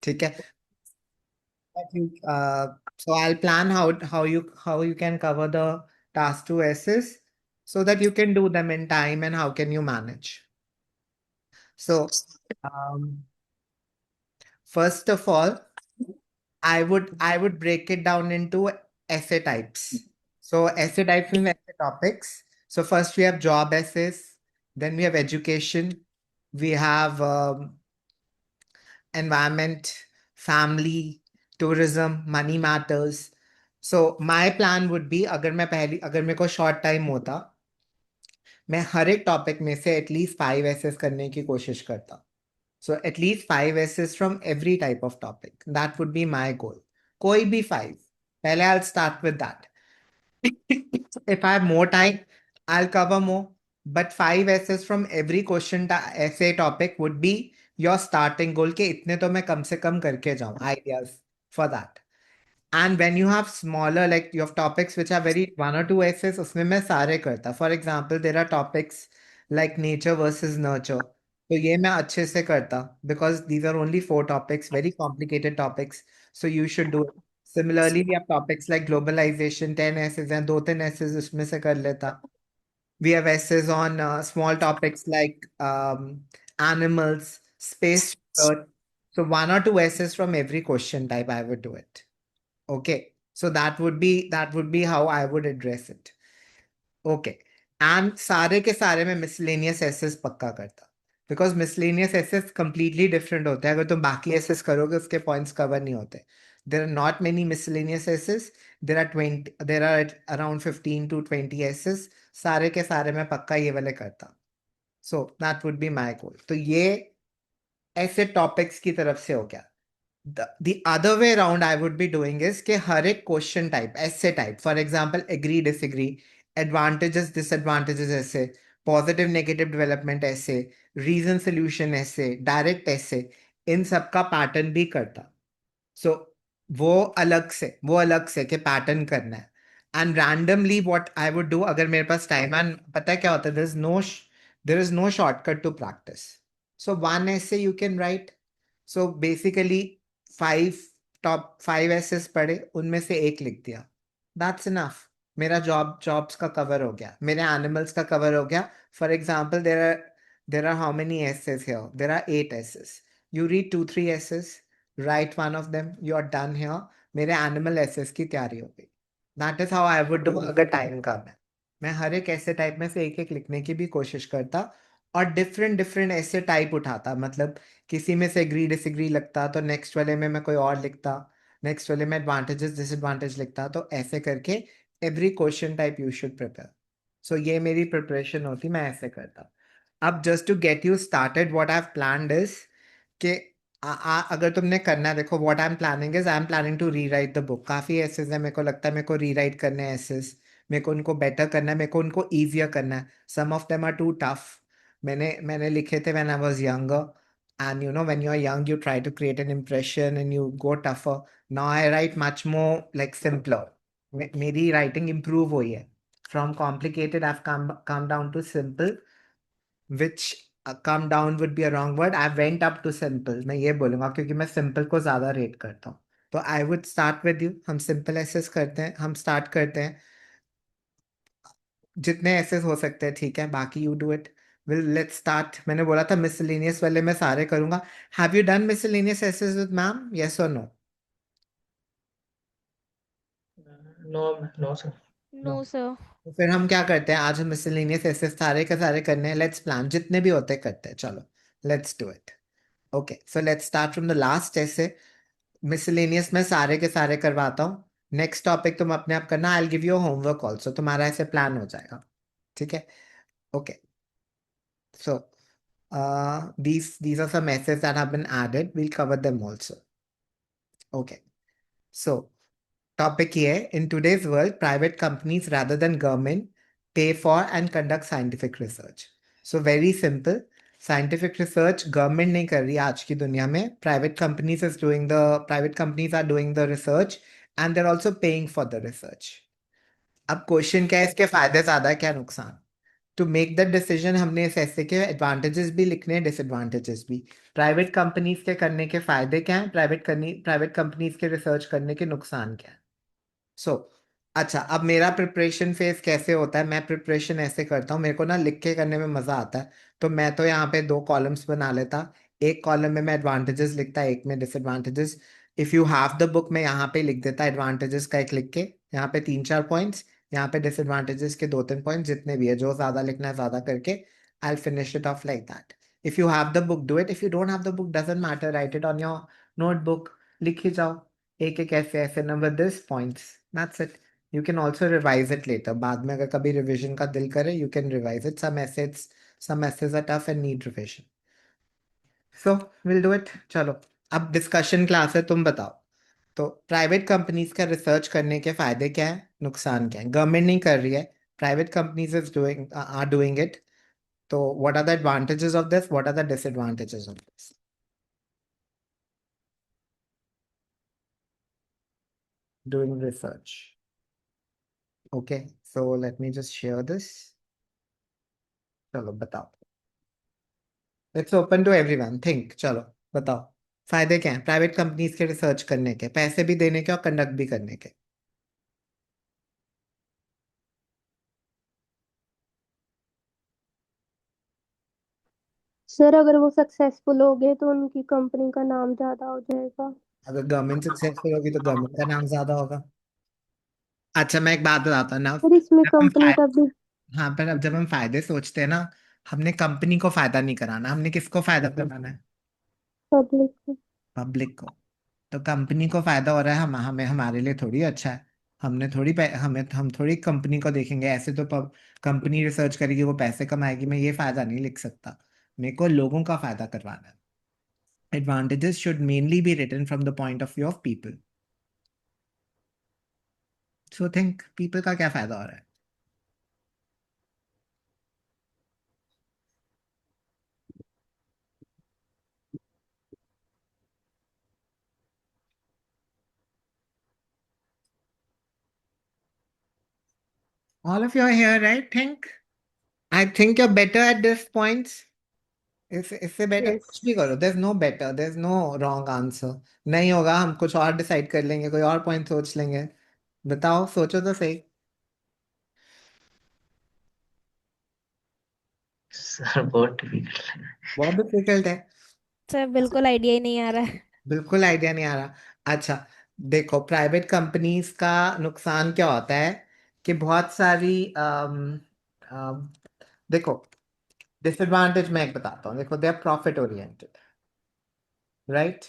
ठीक है. I think so. I'll plan how you can cover the task two S's so that you can do them in time and how can you manage. So um, first of all, I would break it down into essay types. So essay types mean essay topics. So first we have job essays, then we have education, we have environment, family, tourism, money matters. So my plan would be अगर मेरे को short time होता मैं हर एक topic में से at least 5 essays करने की कोशिश करता. So at least 5 essays from every type of topic. That would be my goal. कोई भी 5. पहले I'll start with that. If I have more time, I'll cover more. But 5 essays from every essay topic would be your starting goal के इतने तो मैं कम से कम करके जाऊं. Ideas for that. And when you have smaller, like you have topics which are very 1 or 2 essays, उसमें मैं सारे करता. For example, there are topics like nature versus nurture. तो ये मैं अच्छे से करता because these are only 4 topics, very complicated topics. So you should do it. Similarly, we have topics like globalization, 10 essays and 2-3 essays उसमें से कर लेता. We have essays on small topics like animals, space research. So 1 or 2 essays from every question type, I would do it. Okay, so that would be how I would address it. Okay, and सारे के सारे में miscellaneous essays पक्का करता because miscellaneous essays completely different होते हैं. अगर तुम बाकी essays करोगे उसके points cover नहीं होते. There are not many miscellaneous essays. There are around 15 to 20 essays. सारे के सारे में पक्का ये वाले करता. So that would be my goal. तो ये ऐसे topics की तरफ से हो गया. The other way around I would be doing is कि हर एक question type, essay type, for example, agree, disagree, advantages, disadvantages essay, positive, negative development essay, reason, solution essay, direct essay, इन सब का pattern भी करता. So वो अलग से कि pattern करना है. And randomly what I would do अगर मेरे पास time and पता है क्या होता है, there is no shortcut to practice. So one essay you can write. So basically 5 essays पढ़े उनमें से एक लिख दिया. That's enough. मेरा jobs का cover हो गया, मेरे animals का cover हो गया. For example, there are how many essays here? There are 8 essays. You read 2-3 essays, write one of them, you're done here. मेरे animal essays की तैयारी हो गई. That is how I would do अगर time कम है. मैं हर एक ऐसे टाइप में से एक एक लिखने की भी कोशिश करता और डिफरेंट डिफरेंट ऐसे टाइप उठाता. मतलब किसी में से एग्री डिसएग्री लगता तो नेक्स्ट वाले में मैं कोई और लिखता, नेक्स्ट वाले में एडवांटेजेस डिसएडवांटेज लिखता. तो ऐसे करके every question type you should prepare. So ये मेरी प्रिपरेशन होती, मैं ऐसे करता. अब just to get you started what I have planned is कि अगर तुमने करना है, देखो what I am planning is I am planning to rewrite the book. काफी एसेस है, मेरे को लगता है मेरे को रीराइट करने हैं एसेस. मेरे को उनको बेटर करना है, मेरे को उनको ईजियर करना है. Some of them are too tough. मैंने लिखे थे when I was younger. And when you're young, you try to create an impression and you go tougher. Now I write much more like simpler. मेरी writing improve हुई है. From complicated, I've come down to simple, which come down would be a wrong word. I went up to simple. मैं ये बोलूंगा क्योंकि मैं simple को ज़्यादा rate करता हूँ. तो I would start with you. हम simple essays करते हैं, हम start करते हैं. जितने essays हो सकते हैं ठीक है, बाकी you do it. Let's start. मैंने बोला था miscellaneous वाले मैं सारे करूंगा. Have you done miscellaneous essays with ma'am? Yes or no? No, no, sir. No. No, sir. तो फिर हम क्या करते हैं, आज हम miscellaneous essays सारे के सारे करने हैं. Let's plan. जितने भी होते हैं करते हैं. चलो. Let's do it. Okay. So let's start from the last essay. Miscellaneous में सारे के सारे करवाता हूँ. नेक्स्ट टॉपिक तुम अपने आप करना. I give you homework also. तुम्हारा ऐसे प्लान हो जाएगा. ठीक है. Okay. So these are some essays that have been added. We'll cover them also. Okay. So topic ये है, in today's world private companies rather than government pay for and conduct scientific research. So very simple. Scientific research government नहीं कर रही आज की दुनिया में. Private companies are doing the research and they're also paying for the research. अब question क्या है, इसके फायदे ज्यादा है क्या नुकसान? टू मेक दैट डिसीजन हमने इस ऐसे के एडवांटेजेस भी लिखने हैं, डिसएडवांटेजेस भी। प्राइवेट कंपनीज के करने के फायदे क्या हैं, प्राइवेट कंपनीज के रिसर्च करने के नुकसान क्या है। सो अच्छा, अब मेरा प्रिपरेशन फेज कैसे होता है, मैं प्रिपरेशन ऐसे करता हूँ, मेरे को ना लिख के करने में मजा आता है। तो मैं तो यहाँ पे दो कॉलम्स बना लेता। एक कॉलम में मैं एडवांटेजेस लिखता, एक में disadvantages. If you have the book, मैं यहाँ पे लिख देता एडवांटेजेस का एक लिख के, यहाँ पे 3-4 पॉइंट्स, यहाँ पे डिसएडवांटेजेस के 2-3 पॉइंट्स, जितने भी है, जो ज्यादा लिखना है ज्यादा करके, I finish it off like that. If you have the book, do it. If you don't have the book, doesn't matter, write it on your notebook, लिख ही जाओ एक एक ऐसे ऐसे number this points, that's it. You can also revise it later, बाद में अगर कभी रिविजन का दिल करे, you can revise it. Some essays are tough and need revision, so we'll do it। चलो, अब डिस्कशन क्लास है, तुम बताओ। तो प्राइवेट कंपनीज का रिसर्च करने के फायदे क्या है, नुकसान क्या है। गवर्नमेंट नहीं कर रही है, private companies is doing are doing it. तो what are the advantages of this, what are the disadvantages of this. Doing research, okay, so let me just share this. चलो बताओ, it's open to everyone, think. चलो बताओ, फायदे क्या हैं private companies के research करने के, पैसे भी देने के और कंडक्ट भी करने के। सर अगर वो सक्सेसफुल हो गए तो उनकी कंपनी का नाम ज्यादा हो जाएगा। अगर गवर्नमेंट सक्सेसफुल होगी तो गवर्नमेंट का नाम ज्यादा होगा। अच्छा, मैं एक बात बताता हूँ ना, सर इसमें जब हम कंपनी का भी हाँ, पर अब जब हम फायदे सोचते हैं ना, हमने कंपनी को फायदा नहीं कराना, हमने किसको फायदा कराना है, पब्लिक। पब्लिक को। तो कंपनी को फायदा हो रहा है, हम हमें हमारे लिए थोड़ी अच्छा है। हमने थोड़ी हम थोड़ी कंपनी को देखेंगे ऐसे। तो कंपनी रिसर्च करेगी, वो पैसे कमाएगी, मैं ये फायदा नहीं लिख सकता। मेरे को लोगों का फायदा करवाना है। Advantages should mainly be written from the point of view of people. So think, people का क्या फायदा हो रहा है। All of you are here, right? Think. I think you're better at this points. इससे बेटर यस। कुछ भी करो, there's no wrong answer। नहीं होगा, हम कुछ और डिसाइड कर लेंगे, कोई और पॉइंट सोच लेंगे। बताओ, सोचो तो सही। सर बहुत डिफिकल्ट है। बहुत डिफिकल्ट है। सर बिल्कुल आइडिया ही नहीं आ रहा है। बिल्कुल आइडिया नहीं आ रहा। अच्छा, देखो, प्राइवेट कंपनीज का नुकसान क्या होता है कि बहुत सारी देखो, डिसएडवांटेज मैं एक बताता हूँ। देखो, they are profit oriented, right.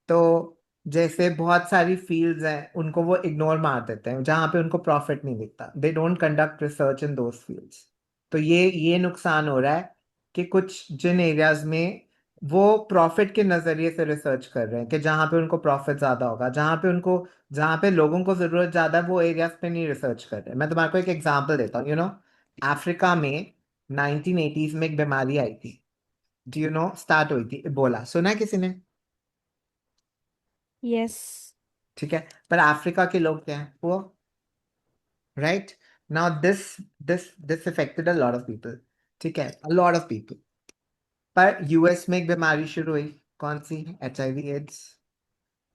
तो जैसे बहुत सारी फील्ड्स हैं, उनको वो इग्नोर मार देते हैं जहां पे उनको प्रॉफिट नहीं दिखता। They don't conduct research in those fields. तो ये नुकसान हो रहा है कि कुछ जिन एरियाज में वो प्रॉफिट के नजरिए से रिसर्च कर रहे हैं, कि जहां पे उनको प्रॉफिट ज्यादा होगा, जहां पे लोगों को जरूरत ज्यादा है, वो एरियाज पे नहीं रिसर्च कर रहे हैं। मैं तुम्हारे को एक एग्जांपल देता हूँ। अफ्रीका में 1980s में एक बीमारी आई थी, डू यू नो, स्टार्ट हुई थी, इबोला, सुना है किसी ने। यस। ठीक है, पर अफ्रीका के लोग क्या हैं, वो, right. Now this affected a lot of people, ठीक है, अ लॉट ऑफ पीपल। पर यूएस में एक बीमारी शुरू हुई, कौन सी, HIV AIDS.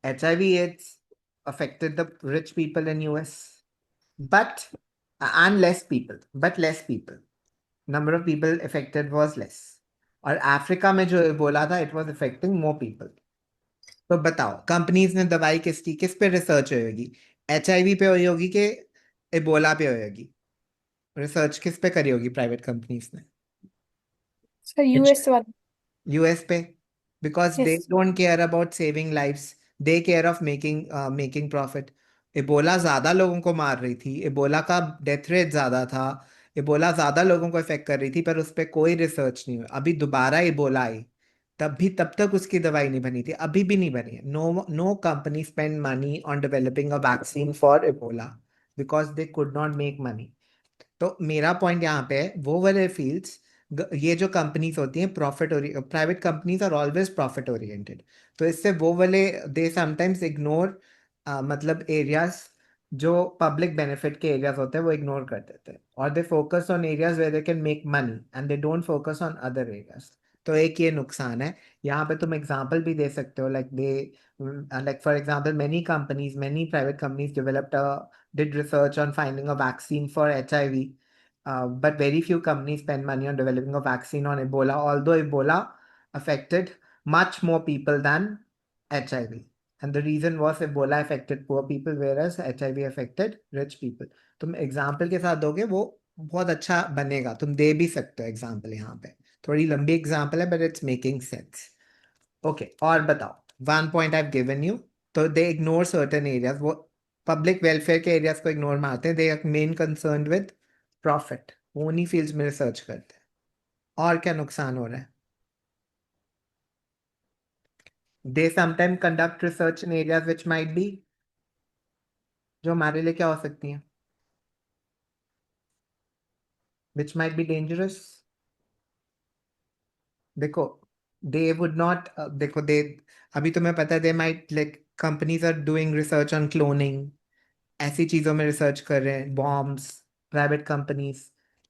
HIV AIDS affected the rich people in US, but and less people, number of people affected was less। और अफ्रीका में जो बोला था, it was affecting more people। तो बताओ, कंपनीज ने दवाई किस पे रिसर्च हुई होगी, HIV पे हुई होगी कि इबोला पे हुई होगी। रिसर्च किस पे करी होगी प्राइवेट कंपनीज ने, सर यूएस वाला। यूएस पे। Because they yes. Don't care about saving lives, they care of making profit. Ebola ज्यादा लोगों को मार रही थी, इबोला का डेथ रेट ज्यादा था, इबोला ज्यादा लोगों को इफेक्ट कर रही थी, पर उस पर कोई रिसर्च नहीं हुई। अभी दोबारा इबोला आई, तब तक उसकी दवाई नहीं बनी थी, अभी भी नहीं बनी है। No company spend money on developing a vaccine for Ebola because they could not make money. तो मेरा पॉइंट यहाँ पे है, वो वाले फील्ड्स, ये जो कंपनीज होती हैं profit, private companies are always profit oriented. तो इससे वो वाले, दे समटाइम्स इग्नोर मतलब एरियाज जो पब्लिक बेनिफिट के एरियाज होते हैं वो इग्नोर कर देते हैं, और they focus on areas where they can make money and they don't focus on other areas. तो एक ये नुकसान है। यहाँ पे तुम एग्जांपल भी दे सकते हो, like for example many private companies did research on finding a vaccine for HIV, but very few companies spend money on developing a vaccine on Ebola, although Ebola affected much more people than HIV. And the reason was Ebola affected poor people, whereas HIV affected rich people. तुम example के साथ दोगे वो बहुत अच्छा बनेगा, तुम दे भी सकते हो एग्जाम्पल यहाँ पे। थोड़ी लंबी एग्जाम्पल है but it's making sense. Okay, और बताओ। 1 point I've given you। तो दे इग्नोर सर्टेन एरियाज, वो पब्लिक वेलफेयर के एरियाज को इग्नोर मारते हैं। They are main concern with profit, वो उन्हीं फील्ड्स में रिसर्च करते हैं। और क्या नुकसान हो रहा है? They sometime conduct research in areas which might be, जो हमारे लिए क्या हो सकती हैं, which might be dangerous। देखो, they would not देखो दे, अभी तुम्हें पता है, they might like companies are doing research on cloning, ऐसी चीजों में रिसर्च कर रहे हैं, बॉम्ब्स, प्राइवेट कंपनीज।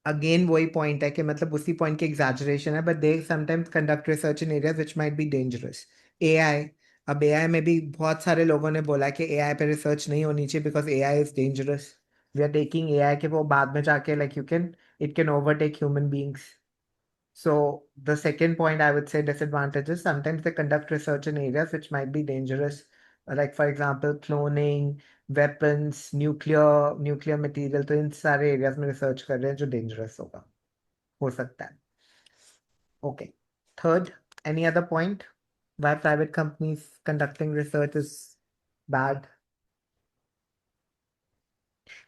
अगेन वही पॉइंट है कि मतलब उसी पॉइंट की एग्जैजरेशन है, but they sometimes conduct research in areas which might be dangerous. AI, अब एआई में भी बहुत सारे लोगों ने बोला कि एआई पे रिसर्च नहीं होनी चाहिए because AI is dangerous. We are taking AI के वो बाद में जाके like it can overtake human beings. So the second point I would say disadvantages, sometimes they conduct research in areas which might be dangerous, like for example cloning, weapons, nuclear material। तो इन सारे areas में research कर रहे हैं जो dangerous होगा, हो सकता है। Okay, third, any other point why private companies conducting research is bad?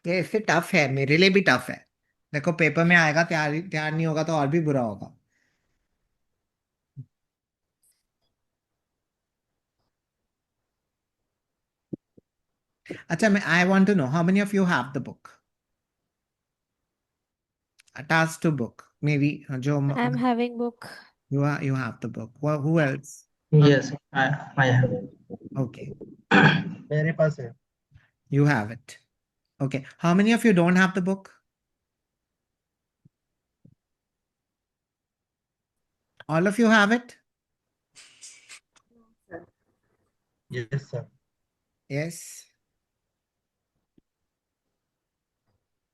ये इससे टफ है, मेरे लिए भी टफ है। देखो पेपर में आएगा, तैयार तैयार नहीं होगा तो और भी बुरा होगा। अच्छा, मैं I want to know how many of you have the book, attached to book maybe, जो I'm having book. you have the book, who else? Yes, I have. Okay, मेरे पास है। you have it। Okay, how many of you don't have the book? All of you have it? Yes sir. Yes।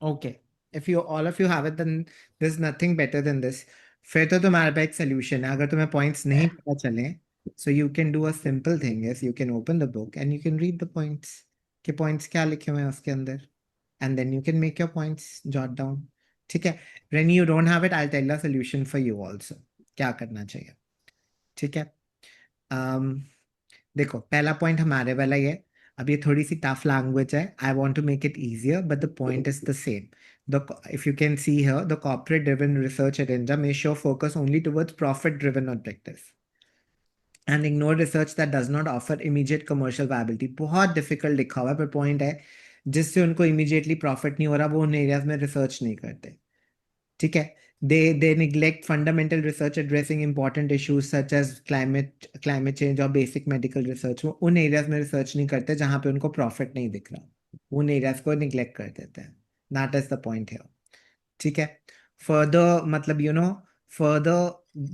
Okay, if you all of you have it, then there's nothing better than this। फिर तो तुम्हारे पास एक solution है, अगर तुम्हें points नहीं पता चले, so you can do a simple thing is you can open the book and you can read the points, कि points क्या लिखे हुए हैं उसके अंदर, and then you can make your points, jot down। ठीक है, when you don't have it, I'll tell a solution for you also, क्या करना चाहिए। ठीक है, देखो पहला पॉइंट हमारे वाला ही है। अब ये थोड़ी सी टफ लैंग्वेज है, I want to make it easier but the point is the same. If you can see here, the corporate driven research agenda may show focus only towards profit driven objectives and ignore research that does not offer immediate commercial viability। बहुत difficult लिखा हुआ है, पर point है जिससे उनको immediately profit नहीं हो रहा वो उन एरियाज में रिसर्च नहीं करते। ठीक है, they neglect fundamental research addressing important issues such as climate change और basic medical research। वो उन एरियाज में रिसर्च नहीं करते जहां पे उनको प्रॉफिट नहीं दिख रहा, उन एरियाज को निग्लेक्ट कर देते हैं। दैट इज द पॉइंट है। ठीक है, फर्दर मतलब further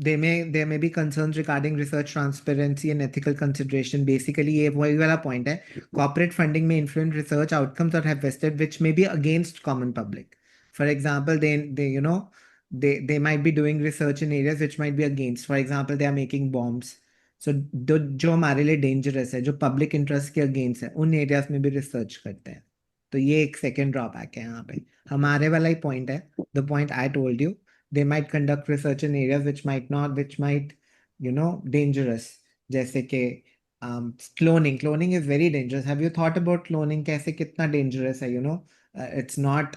there may be concerns regarding research transparency and ethical consideration। basically ये वही वाला पॉइंट है, corporate funding may influence research outcomes or have vested which may be against common public। for example they might be doing research in areas which might be against, for example they are making bombs। so जो हमारे लिए dangerous है, जो public interest के against है, उन areas में भी रिसर्च करते हैं। तो ये एक सेकेंड ड्रॉबैक है यहाँ पे। हमारे वाला ही पॉइंट है, the point I told you, they might conduct research in areas which might dangerous, जैसे कि cloning is very dangerous। have you thought about cloning, कैसे कितना dangerous है, it's not,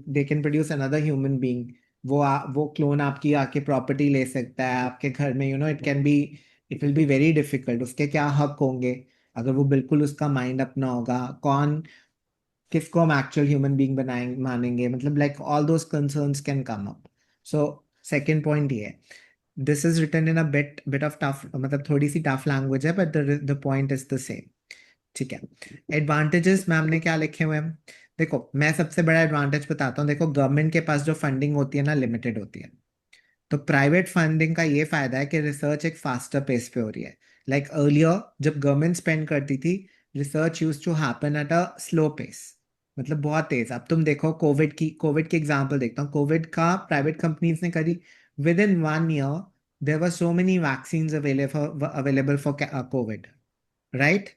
they can produce another human being। वो clone आपकी आके property ले सकता है आपके घर में, it will be very difficult। उसके क्या हक होंगे अगर वो बिल्कुल उसका माइंड अपना होगा, कौन किसको हम एक्चुअल ह्यूमन बीइंग बनाएंगे मानेंगे, मतलब like all those concerns can come up. So second point ये है, this is written in a bit of tough, मतलब थोड़ी सी टफ लैंग्वेज है but the point is the same. ठीक है। एडवांटेजेस मैम ने क्या लिखे हुए हैं? देखो मैं सबसे बड़ा एडवांटेज बताता हूँ। देखो गवर्नमेंट के पास जो फंडिंग होती है ना, लिमिटेड होती है। तो प्राइवेट फंडिंग का ये फायदा है कि रिसर्च एक फास्टर पेस पे हो रही है। लाइक अर्लियर जब गवर्नमेंट स्पेंड करती थी, research use to happen at a slow pace, मतलब बहुत तेज। अब तुम देखो कोविड की एग्जांपल देखता हूँ। कोविड का प्राइवेट कंपनीज ने करी, within 1 year there were so many vaccine available for Covid, right?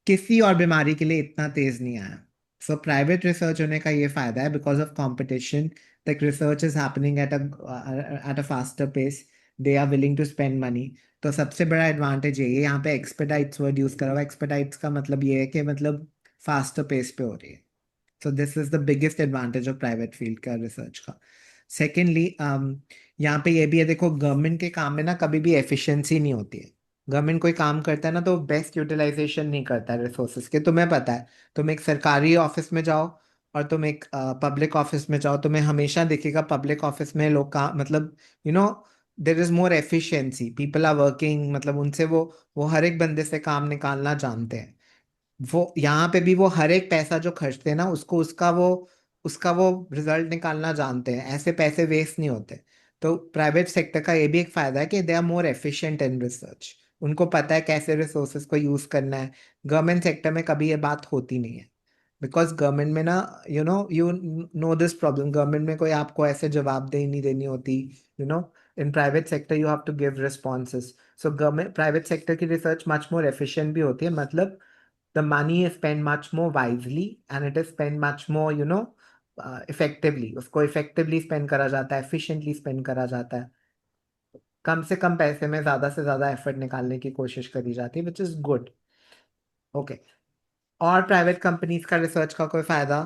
किसी और बीमारी के लिए इतना तेज नहीं आया। सो प्राइवेट रिसर्च होने का ये फायदा है, because of competition like research is happening at a faster pace, they are willing to spend money। तो सबसे बड़ा एडवांटेज ये यहाँ पे एक्सपर्टाइट्स वर्ड यूज करा हुआ। एक्सपर्टाइट्स का मतलब ये है कि मतलब फास्टर पेस पे हो रही है। So this is the biggest advantage of private field का रिसर्च का। सेकेंडली यहाँ पे ये भी है, देखो गवर्नमेंट के काम में ना कभी भी एफिशिएंसी नहीं होती है। गवर्नमेंट कोई काम करता है ना तो बेस्ट यूटिलाइजेशन नहीं करता है रिसोर्सेज के। तुम्हें पता है, तुम एक सरकारी ऑफिस में जाओ और तुम एक पब्लिक ऑफिस में जाओ, तुम्हें हमेशा दिखेगा पब्लिक ऑफिस में लोग का मतलब you know there is more efficiency, people are working, मतलब उनसे वो हर एक बंदे से काम निकालना जानते हैं। वो यहाँ पे भी वो हर एक पैसा जो खर्चते हैं ना, उसको उसका वो रिजल्ट निकालना जानते हैं। ऐसे पैसे वेस्ट नहीं होते। तो प्राइवेट सेक्टर का ये भी एक फायदा है कि they are more efficient in research. उनको पता है कैसे रिसोर्सेज को यूज करना है। गवर्नमेंट सेक्टर में कभी ये बात होती नहीं है, बिकॉज गवर्नमेंट में ना you know this problem, government में कोई आपको ऐसे जवाबदेही नहीं देनी होती। You know in private sector you have to give responses. So government private sector की रिसर्च मच मोर एफिशिएंट भी होती है, मतलब the money is spent much more wisely and it is spent much more effectively। उसको effectively spend करा जाता है, efficiently spend करा जाता है। कम से कम पैसे में ज्यादा से ज्यादा एफर्ट निकालने की कोशिश करी जाती है, विच इज गुड। ओके। और प्राइवेट कंपनीज का रिसर्च का कोई फायदा?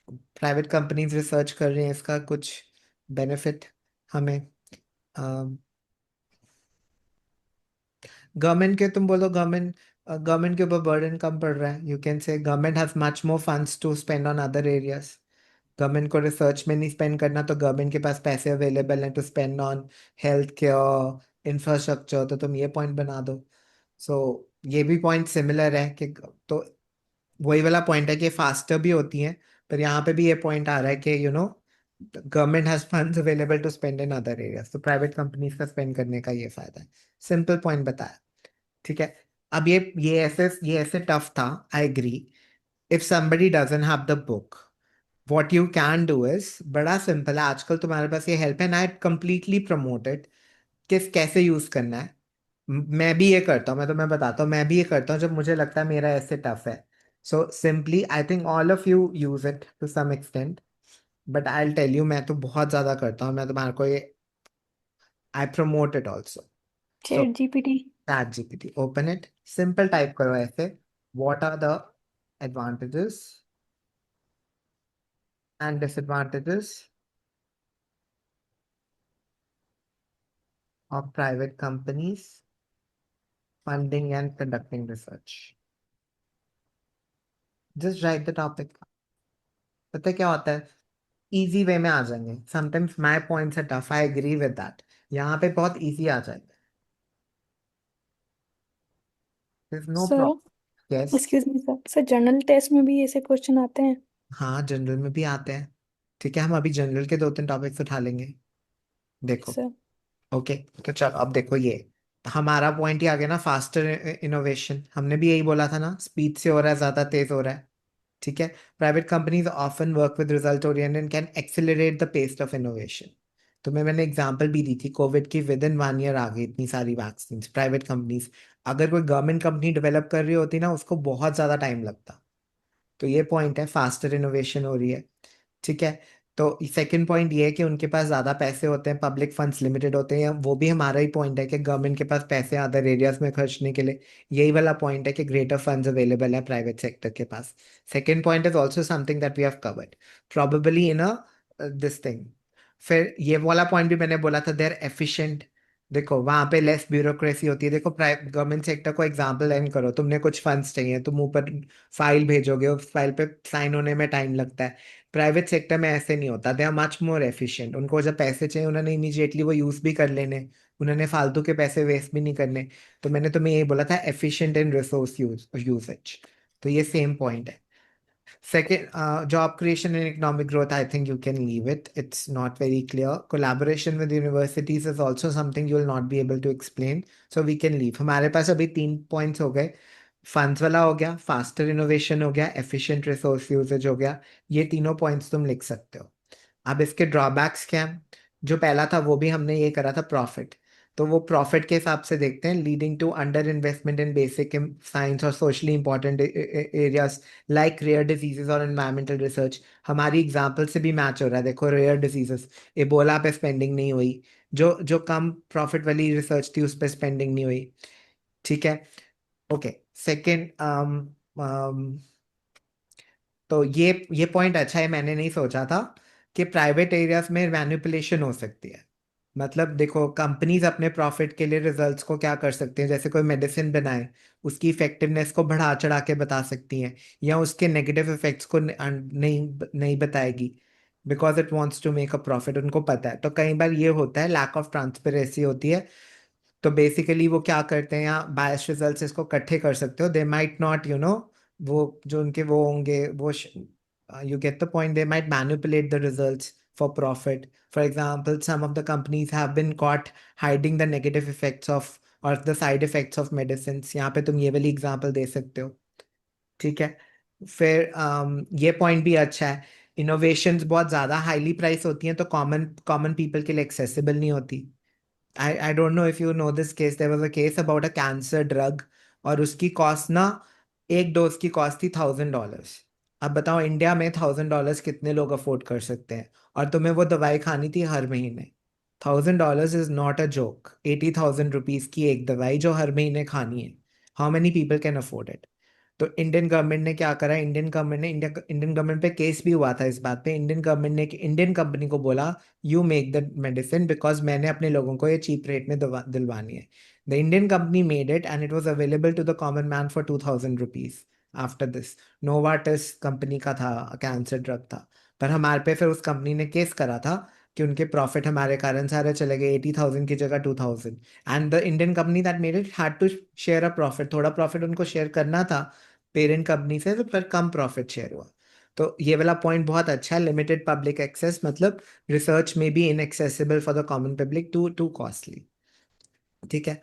प्राइवेट कंपनीज रिसर्च कर रही हैं, इसका कुछ बेनिफिट हमें। गवर्नमेंट के तुम बोलो गवर्नमेंट के ऊपर बर्डन कम पड़ रहा है। You can say government has much more funds to spend on other areas. Government को रिसर्च में नहीं स्पेंड करना, तो गवर्नमेंट के पास पैसे अवेलेबल हैं to spend on health care, infrastructure. तो तुम ये पॉइंट बना दो। सो ये भी पॉइंट सिमिलर है कि तो वही वाला पॉइंट है कि फास्टर भी होती हैं, पर यहाँ पे भी ये पॉइंट आ रहा है कि government has funds available to spend in other areas. तो प्राइवेट कंपनीज का स्पेंड करने का ये फायदा है। सिंपल पॉइंट बताया। ठीक है। अब ये ऐसे टफ था, I agree. If somebody doesn't have the book, what you can do is बड़ा सिंपल है। आजकल तुम्हारे पास ये हेल्प है ना, कंप्लीटली प्रमोटेड कैसे यूज करना है। मैं भी ये करता हूँ, मैं तुम्हें बताता हूँ, मैं भी ये करता हूँ जब मुझे लगता है मेरा ऐसे टफ है। So simply I think all of you use it to some extent, but I tell you मैं तो बहुत ज्यादा करता हूँ। मैं तुम्हारे को ये I promote it also. So ChatGPT. ChatGPT, open it, simple type करो ऐसे, what are the advantages and disadvantages of private companies funding and conducting research। Just write the topic। पता है क्या होता है, इजी वे में आ जाएंगे। Sometimes my points are tough, I agree with that. यहाँ पे बहुत इजी आ जाएगा। No sir, problem. Yes. Excuse me sir, general test में भी ऐसे क्वेश्चन आते हैं? हाँ जनरल में भी आते हैं। ठीक है, हम अभी जनरल के 2-3 टॉपिक्स उठा लेंगे। देखो। सर। ओके। तो चलो अब देखो, ये हमारा पॉइंट ही आ गया ना, फास्टर इनोवेशन। हमने भी यही बोला था ना, स्पीड से हो रहा है, ज्यादा तेज हो रहा है। ठीक है। Private companies often work with result oriented and can accelerate the pace of innovation. तुम्हें मैंने एग्जांपल भी दी थी, कोविड की विद इन 1 ईयर आ गई इतनी सारी वैक्सीन। प्राइवेट कंपनीज, अगर कोई गवर्नमेंट कंपनी डेवलप कर रही होती ना, उसको बहुत ज्यादा टाइम लगता। तो ये पॉइंट है, फास्टर इनोवेशन हो रही है। ठीक है। तो सेकंड पॉइंट ये है कि उनके पास ज्यादा पैसे होते हैं, पब्लिक फंड्स लिमिटेड होते हैं। वो भी हमारा ही पॉइंट है कि गवर्नमेंट के पास पैसे अदर एरियाज में खर्चने के लिए। यही वाला पॉइंट है कि ग्रेटर फंड्स अवेलेबल है प्राइवेट सेक्टर के पास। Second point is also something that we have covered probably in a this thing. फिर ये वाला पॉइंट भी मैंने बोला था, देर एफिशिएंट। देखो वहां पे लेस ब्यूरोक्रेसी होती है। देखो प्राइवेट गवर्नमेंट सेक्टर को एग्जांपल लाइन करो, तुमने कुछ फंड्स चाहिए, तुम ऊपर फाइल भेजोगे, उस फाइल पे साइन होने में टाइम लगता है। प्राइवेट सेक्टर में ऐसे नहीं होता, they are much more efficient. उनको जब पैसे चाहिए उन्होंने इमीडिएटली वो यूज भी कर लेने, उन्होंने फालतू के पैसे वेस्ट भी नहीं करने। तो मैंने तुम्हें ये बोला था एफिशिएंट इन रिसोर्स यूसेज। तो ये सेम पॉइंट है। Second, job creation and economic growth, I think you can leave it. It's not very clear. Collaboration with universities is also something you will not be able to explain. So we can leave. हमारे पास अभी 3 points हो गए। Funds वाला हो गया, faster innovation हो गया, efficient resource usage हो गया। ये तीनों पॉइंट्स तुम लिख सकते हो। अब इसके ड्रॉबैक्स क्या हैं? जो पहला था वो भी हमने ये करा था, प्रॉफिट। तो वो प्रॉफिट के हिसाब से देखते हैं, leading to under investment in basic science और socially important areas like rare diseases और एनवायरमेंटल रिसर्च। हमारी एग्जाम्पल से भी मैच हो रहा है। देखो, रेयर डिजीजेस, एबोला पे स्पेंडिंग नहीं हुई, जो जो कम प्रॉफिट वाली रिसर्च थी उस पर स्पेंडिंग नहीं हुई। ठीक है, ओके। सेकेंड, तो ये पॉइंट अच्छा है, मैंने नहीं सोचा था कि प्राइवेट एरियाज में मैनिपुलेशन हो सकती है। मतलब देखो, कंपनीज अपने प्रॉफिट के लिए रिजल्ट्स को क्या कर सकते हैं, जैसे कोई मेडिसिन बनाए, उसकी इफेक्टिवनेस को बढ़ा चढ़ा के बता सकती हैं, या उसके नेगेटिव इफेक्ट्स को नहीं बताएगी, because it wants to make a profit. उनको पता है। तो कई बार ये होता है, लैक ऑफ ट्रांसपेरेंसी होती है। तो बेसिकली वो क्या करते हैं, या बायस रिजल्ट्स इसको इकट्ठे कर सकते हो। दे माइट नॉट वो जो उनके वो होंगे, वो you get the point, they might manipulate the results for profit. For example, some of the companies have been caught hiding the negative effects of or the side effects of medicines. यहाँ पे तुम ये वाली example दे सकते हो। ठीक है, फिर ये पॉइंट भी अच्छा है। इनोवेशंस बहुत ज़्यादा हाईली प्राइस होती हैं तो कॉमन कॉमन पीपल के लिए एक्सेसिबल नहीं होती। I don't know if you know this case. There was a case about a cancer drug और उसकी कॉस्ट ना, एक डोज की कॉस्ट थी $1000। अब बताओ, इंडिया में $1000 कितने लोग अफोर्ड कर सकते हैं? और तुम्हें वो दवाई खानी थी हर महीने। $1000 is not a joke. 80,000 rupees की एक दवाई जो हर महीने खानी है। How many people can afford it? तो इंडियन गवर्नमेंट ने क्या करा, इंडियन गवर्नमेंट पे केस भी हुआ था इस बात पे। इंडियन गवर्नमेंट ने इंडियन कंपनी को बोला, you make the medicine, because मैंने अपने लोगों को ये चीप रेट में दिलवानी है। The Indian company made it and it was available to the common man for $2000। After this, Novartis company का था, कैंसर ड्रग था। पर हमारे पे फिर उस कंपनी ने केस करा था कि उनके प्रॉफिट हमारे कारण सारे चले गए, 80,000 की जगह 2000। And the Indian company that made it had to share a profit. थोड़ा प्रॉफिट उनको शेयर करना था पेरेंट कंपनी से, तो पर कम प्रॉफिट शेयर हुआ। तो ये वाला पॉइंट बहुत अच्छा है। लिमिटेड पब्लिक एक्सेस, मतलब रिसर्च में भी inaccessible for the common public, to costly. ठीक है,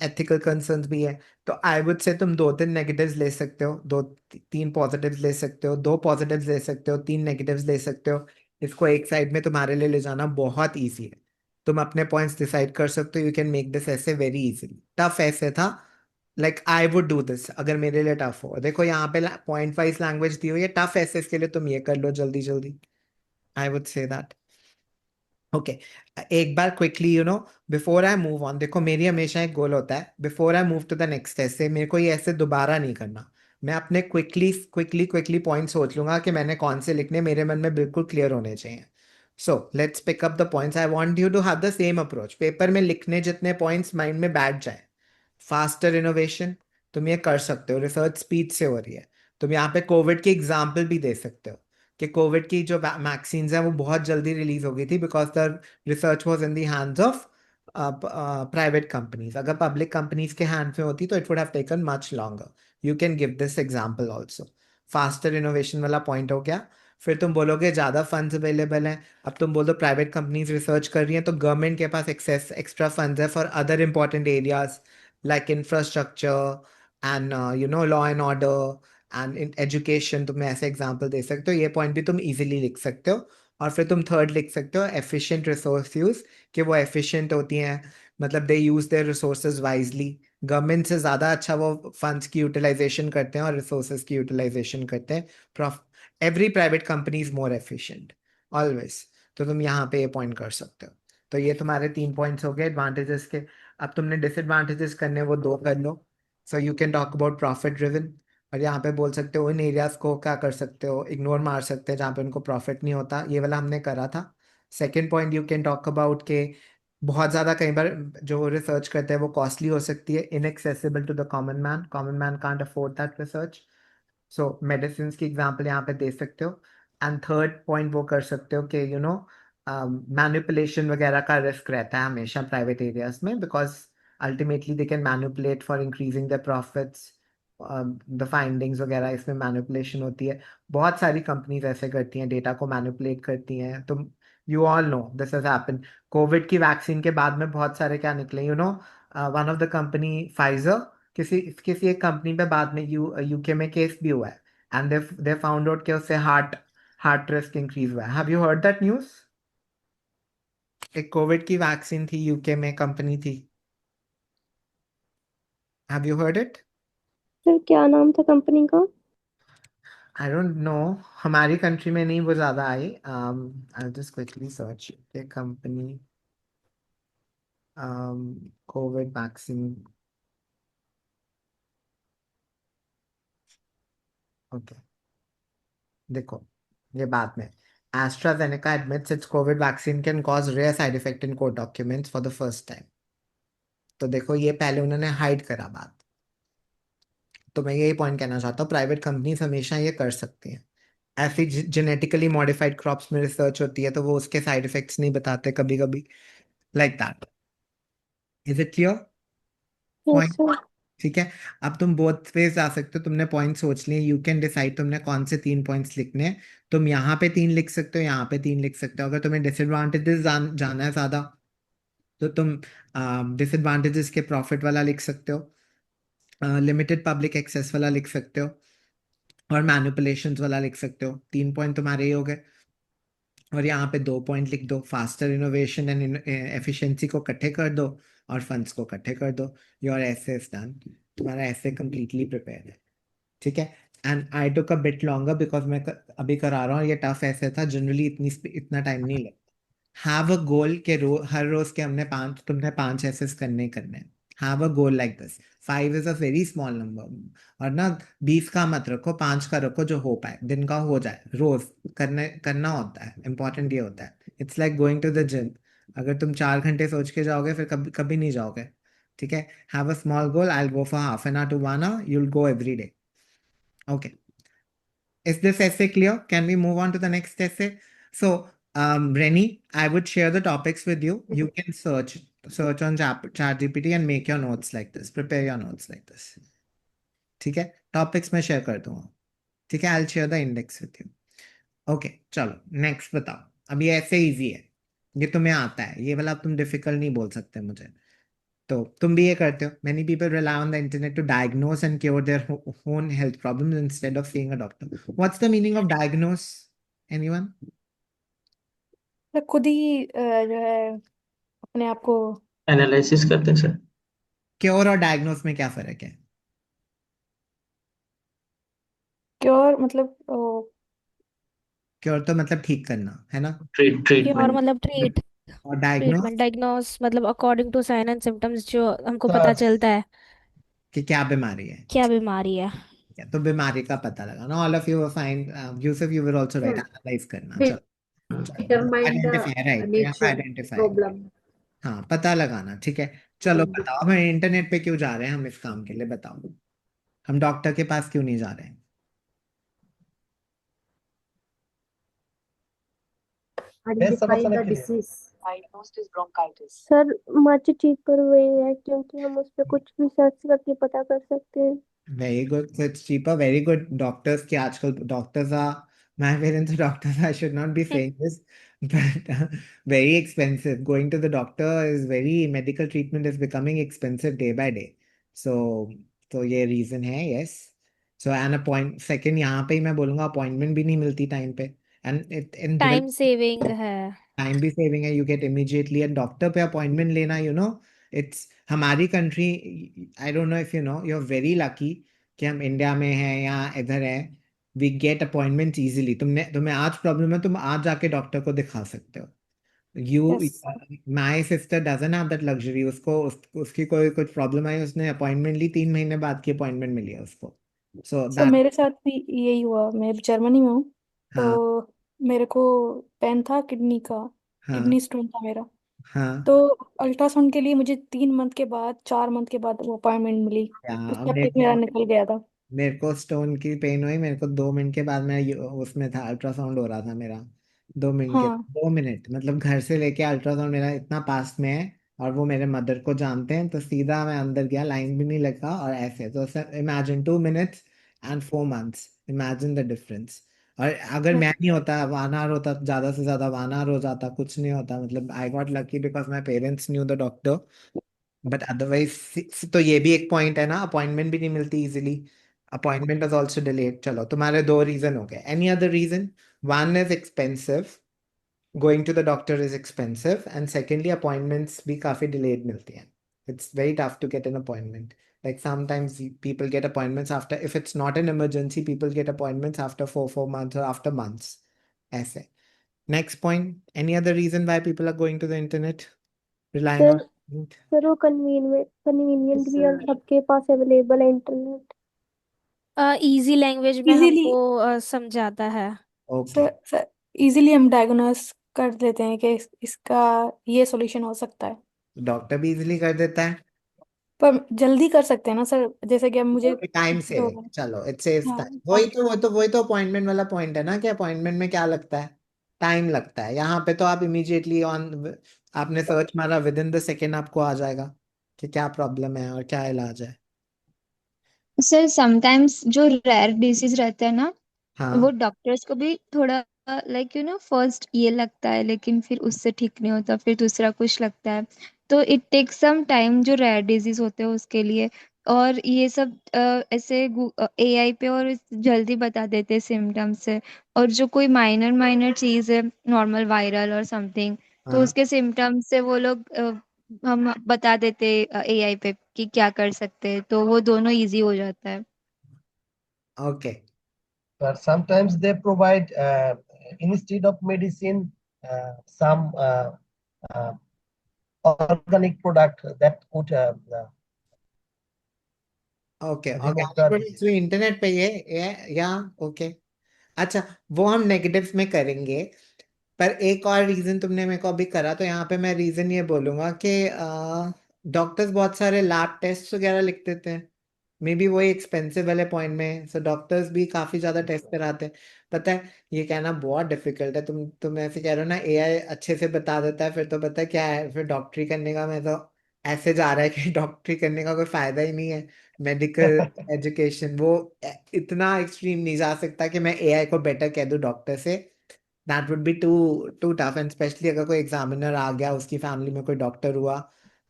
एथिकल कंसर्न्स भी है। तो आई वुड से तुम 2-3 नेगेटिव्स ले सकते हो, 2-3 पॉजिटिव्स ले सकते हो, 2 पॉजिटिव्स ले सकते हो, 3 नेगेटिव्स ले सकते हो। इसको एक साइड में तुम्हारे लिए ले जाना बहुत ईजी है। तुम अपने पॉइंट्स डिसाइड कर सकते हो। यू कैन मेक दिस ऐसे वेरी इजीली। टफ ऐसे था, like I would do this अगर मेरे लिए टफ हो। देखो यहाँ पे पॉइंट वाइज लैंग्वेज दी हुई है। टफ ऐसे के लिए तुम ये कर लो जल्दी जल्दी। I would say that. Okay, एक बार quickly before I move on, देखो मेरी हमेशा एक गोल होता है, before I move to the next ऐसे मेरे को ये ऐसे दोबारा नहीं करना। मैं अपने क्विकली क्विकली क्विकली पॉइंट सोच लूंगा कि मैंने कौन से लिखने, मेरे मन में बिल्कुल क्लियर होने चाहिए। So let's pick up the points. I want you to have the same approach. Paper में लिखने जितने पॉइंट्स माइंड में बैठ जाए। फास्टर इनोवेशन, तुम ये कर सकते हो, रिसर्च स्पीड से हो रही है। तुम यहाँ पे कोविड की एग्जाम्पल भी दे सकते हो कि कोविड की जो वैक्सीन है वो बहुत जल्दी रिलीज हो गई थी because the research was in the hands of private companies. अगर पब्लिक कंपनीज के हैंड में होती तो it would have taken much longer. You can give this example also. Faster innovation वाला पॉइंट हो गया। फिर तुम बोलोगे ज़्यादा फंड्स अवेलेबल हैं। अब तुम बोलो प्राइवेट कंपनीज रिसर्च कर रही हैं तो गवर्नमेंट के पास एक्स्ट्रा फंड्स है for other important areas like infrastructure and law and order and in education. तुम ऐसे एग्जाम्पल दे सकते हो। ये पॉइंट भी तुम इजीली लिख सकते हो। और फिर तुम थर्ड लिख सकते हो एफिशिएंट रिसोर्स यूज, कि वो एफिशिएंट होती हैं, मतलब they use their resources wisely. Government से ज़्यादा अच्छा वो फंड्स की यूटिलाइजेशन करते हैं और रिसोर्सेज की यूटिलाइजेशन करते हैं। Every private company is more efficient always. तो तुम यहाँ पे ये पॉइंट कर सकते हो। तो ये तुम्हारे 3 पॉइंट्स हो गए एडवांटेजेस के। अब तुमने डिसएडवांटेजेस करने वो 2 कर लो। So you can talk about profit driven, और यहाँ पे बोल सकते हो इन एरियाज को क्या कर सकते हो, इग्नोर मार सकते हैं जहाँ पे उनको प्रॉफिट नहीं होता। ये वाला हमने करा था। Second point, you can talk about के बहुत ज़्यादा कई बार जो रिसर्च करते हैं वो कॉस्टली हो सकती है, inaccessible to the common man can't afford that research. So medicine की एग्जाम्पल यहाँ पे दे सकते हो। एंड थर्ड पॉइंट वो कर सकते हो कि मैनिपुलेशन वगैरह का रिस्क रहता है हमेशा प्राइवेट एरियाज में, because ultimately they can manipulate for increasing the profits, the findings वगैरह इसमें मैनिपुलेशन होती है। बहुत सारी कंपनीज ऐसे करती हैं, डेटा को मैनिपुलेट करती हैं। तुम you all know this has happened. Covid की वैक्सीन के बाद में बहुत सारे क्या निकले, you know, one of the company Pfizer, किसी किसी एक कंपनी पे बाद में यूके में केस भी हुआ है, एंड दे फाउंड आउट कि उससे हार्ट हार्ट रिस्क इंक्रीज हुआ है। Have you heard that news? एक कोविड की वैक्सीन थी, यूके में कंपनी थी। Have you heard it? Sir क्या नाम था कंपनी का? आई डोंट नो, हमारी कंट्री में नहीं वो ज्यादा आई। I just quickly search the company covid vaccine. Okay, देखो, ये बाद में AstraZeneca admits its COVID vaccine can cause rare side effect in court documents for the first time। तो देखो, ये पहले उन्होंने हाइड करा बात। तो मैं यही पॉइंट कहना चाहता हूँ, प्राइवेट कंपनीज हमेशा ये कर सकती हैं। ऐसी जेनेटिकली मॉडिफाइड क्रॉप्स में रिसर्च होती है तो वो उसके साइड इफेक्ट्स नहीं बताते कभी कभी, like that. Is it clear? Yes point sir. ठीक है। अब तुम बोथ वेज जा सकते हो, तुमने पॉइंट सोच लिए, यू कैन डिसाइड तुमने कौन से 3 पॉइंट्स लिखने हैं। तुम यहाँ पे 3 लिख सकते हो, यहाँ पे 3 लिख सकते हो। अगर तुम्हें डिसएडवांटेजेस जाना है ज्यादा, तो तुम डिसएडवांटेजेस के प्रॉफिट वाला लिख सकते हो, लिमिटेड पब्लिक एक्सेस वाला लिख सकते हो, और मैनिपुलेशंस वाला लिख सकते हो। 3 पॉइंट तुम्हारे ही हो गए। और यहाँ पे 2 पॉइंट लिख दो, फास्टर इनोवेशन एंड एफिशिएंसी को इकट्ठे कर दो, और फंड्स को इकट्ठे कर दो। योर ऐसे इज डन, तुम्हारा ऐसे कंप्लीटली प्रिपेयर है। ठीक है। And I took a bit longer because मैं अभी करा रहा हूँ, ये टफ ऐसे था, जनरली इतना टाइम नहीं लगता। हैव अ गोल के हर रोज के हमने 5, तुमने 5 एसेस करने ही करने हैं। Have a goal like this. 5 is a very small number, और ना 20 का मत रखो, 5 का रखो, जो हो पाए, दिन का हो जाए, रोज करना होता है। इंपॉर्टेंट ये होता है, it's like going to the gym. अगर तुम 4 घंटे सोच के जाओगे फिर कभी कभी नहीं जाओगे। ठीक है। Have a small goal, I will go for half an hour to 1 hour, you'll go every day। Okay. Is this essay clear? Can we move on to the next essay? So, Rennie, I would share the topics with you. You can search on ChatGPT and make your notes like this. Prepare your notes like this. ठीक है, topics मैं share कर दूंगा। ठीक है, I share the index with you. Okay, चलो next बताओ। अब ये ऐसे इजी है, ये तुम्हें आता है, ये वाला तुम डिफिकल्ट नहीं बोल सकते मुझे। तो तुम भी ये करते हो। Many people rely on the internet to diagnose and cure their own health problems instead of seeing a doctor. What's the meaning of diagnose? Anyone? मतलब खुद ही जो है अपने आप को एनालिसिस करते हैं सर। क्योर और डायग्नोस में क्या फर्क है? क्योर मतलब क्योर तो मतलब ठीक करना है ना, क्योर ट्रीटमेंट। मतलब ट्रीट, और डायग्नोस ट्रीटमेंट, डायग्नोस मतलब according to sign and symptoms, जो हमको पता हाँ, चलता है कि क्या बीमारी है। क्या बीमारी है। या तो बीमारी का पता लगाना। All of you fine, Yusuf you will also right, analyse करना। चलो चलो, determine the आइडेंटिफाई, राइट, यहाँ nature आइडेंटिफाई, problem. हाँ, पता लगाना। ठीक है, चलो बताओ, हम इंटरनेट पे क्यों जा रहे हैं? हम इस काम के लिए बताओ, हम डॉक्टर के पास क्यों नहीं जा रहे हैं? ये Identify समझने the के लिए। disease. सर मच चीपर वे है क्योंकि हम उस पर कुछ भी सर्च करके पता कर सकते हैं। Very good, it's cheaper, very good. Doctors के आजकल doctors are, my parents doctors, I should not be saying this, but very expensive. Going to the doctor is very, medical treatment is becoming expensive day by day. So ये reason है, yes. सो n upon second, यहाँ पे ही मैं बोलूंगा, appointment भी नहीं मिलती time पे, एंड इन टाइम सेविंग है। टाइम भी सेविंग है, you get immediately. And doctor पे अपॉइंटमेंट लेना, यू नो, इट्स हमारी country, I don't know if you know, you are very lucky कि हम इंडिया में हैं या इधर है। We get appointment easily. तुम्हें आज प्रॉब्लम है, तुम आज जाके डॉक्टर को दिखा सकते हो। You, yes. My sister doesn't have that luxury. उसकी कोई कुछ प्रॉब्लम आई, उसने अपॉइंटमेंट ली, 3 महीने बाद की अपॉइंटमेंट मिली है उसको। सो सर दैट, मेरे साथ भी यही हुआ, मैं जर्मनी में हूँ। हाँ तो मेरे को पेन था किडनी का, हाँ किडनी स्टोन था मेरा। हाँ। तो अल्ट्रासाउंड के लिए मुझे 3 मंथ के बाद, 4 मंथ के बाद वो अपॉइंटमेंट मिली। या उसका पेट मेरा निकल गया था। मेरे को स्टोन की पेन हुई, मेरे को 2 मिनट के बाद मैं उसमें था, अल्ट्रासाउंड हो रहा था मेरा। 2 मिनट के हाँ 2 मिनट मतलब घर से लेके अल्ट्रासाउंड मेरा इतना पास में है और वो मेरे मदर को जानते हैं, तो सीधा मैं अंदर गया, लाइन भी नहीं लगा और ऐसे। तो sir imagine 2 minutes and 4 months, imagine the difference. और अगर मैं नहीं होता, वानार होता, ज्यादा से ज्यादा वानार हो जाता, कुछ नहीं होता। मतलब I got lucky because my parents new the doctor, but otherwise तो ये भी एक पॉइंट है ना, अपॉइंटमेंट भी नहीं मिलती easily. Appointment is also delayed. चलो तुम्हारे 2 रीजन हो गए। Any other reason? One is expensive, going to the doctor is expensive, and secondly appointments भी काफी delayed मिलती हैं. It's very tough to get an appointment. Like sometimes people get appointments after, if it's not an emergency, people get appointments after four months or after months. ऐसे. Next point. Any other reason why people are going to the internet? Relying sir on internet? Sir वो convenient भी है, सबके पास available है internet. Easy language में easily हमको समझाता है। Okay. सर इजीली हम डायग्नोस कर लेते हैं कि इसका ये सॉल्यूशन हो सकता है। डॉक्टर भी इजीली कर देता है। पर जल्दी कर सकते हैं ना सर, जैसे कि अब मुझे टाइम कुछ हो सेविंग, गया। चलो इट सेव्स हाँ टाइम। वही तो अपॉइंटमेंट वाला पॉइंट है ना, कि अपॉइंटमेंट में क्या लगता है, टाइम लगता है। यहाँ पे तो आप इमीडिएटली ऑन, आपने सर्च मारा, विद इन द सेकेंड आपको आ जाएगा कि क्या प्रॉब्लम है और क्या इलाज है। सर समटाइम्स जो रेयर डिसीज रहते हैं ना, वो हाँ। डॉक्टर्स को भी थोड़ा फर्स्ट ये लगता है, लेकिन फिर उससे ठीक नहीं होता, फिर दूसरा कुछ लगता है। तो इट टेक्स सम टाइम जो रेयर डिजीज होते हैं उसके लिए। और ये सब ऐसे एआई पे और जल्दी बता देते हैं सिम्टम्स से। और जो कोई माइनर माइनर चीज है, नॉर्मल वायरल और समथिंग, तो हाँ। उसके सिम्टम्स से वो लोग हम बता देते एआई पे कि क्या कर सकते हैं, तो वो दोनों इजी हो जाता है। Okay. But sometimes they provide instead of medicine some uh, organic product that could okay, remove organic the products भी इंटरनेट पे ये या ओके। अच्छा, वो हम नेगेटिव्स में करेंगे। पर एक और रीजन तुमने मेरे को अभी करा, तो यहाँ पे मैं रीजन ये बोलूंगा कि डॉक्टर्स बहुत सारे लैब टेस्ट वगैरह लिख देते हैं। मे बी वही एक्सपेंसिव वाले पॉइंट में, सो डॉक्टर्स भी काफी ज्यादा टेस्ट कराते हैं। पता है, ये कहना बहुत डिफिकल्ट है। तुम ऐसे कह रहे हो ना, एआई अच्छे से बता देता है, फिर तो पता है क्या है, फिर डॉक्टरी करने का मैं तो ऐसे जा रहा है कि डॉक्टरी करने का कोई फायदा ही नहीं है। मेडिकल एजुकेशन वो इतना एक्सट्रीम नहीं जा सकता कि मैं एआई को बेटर कह दूं डॉक्टर से। That would be too tough, and specially अगर कोई एग्जामिनर आ गया, उसकी फैमिली में कोई डॉक्टर हुआ,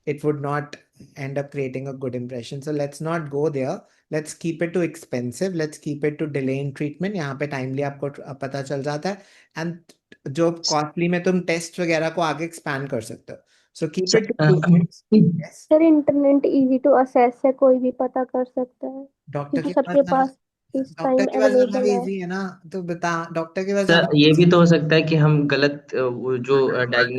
it would not end up creating a good impression. So let's not go there. Let's keep it to expensive. Let's keep it to delay in treatment. यहाँ पे timely आपको पता चल जाता है, एंड जो कॉस्टली में तुम टेस्ट वगैरह को आगे एक्सपैंड कर सकते हो। So keep it to 2 minutes. Yes. Sir internet easy to access है, कोई भी पता कर सकता है डॉक्टर क्योंकि के पास सबके जाना, पास इस डॉक्टर टाइम के पास जाना अवेलेबल भी है। इजी है ना। तो बता, डॉक्टर के पास सर जाना। ये भी तो हो सकता है कि हम गलत वो जो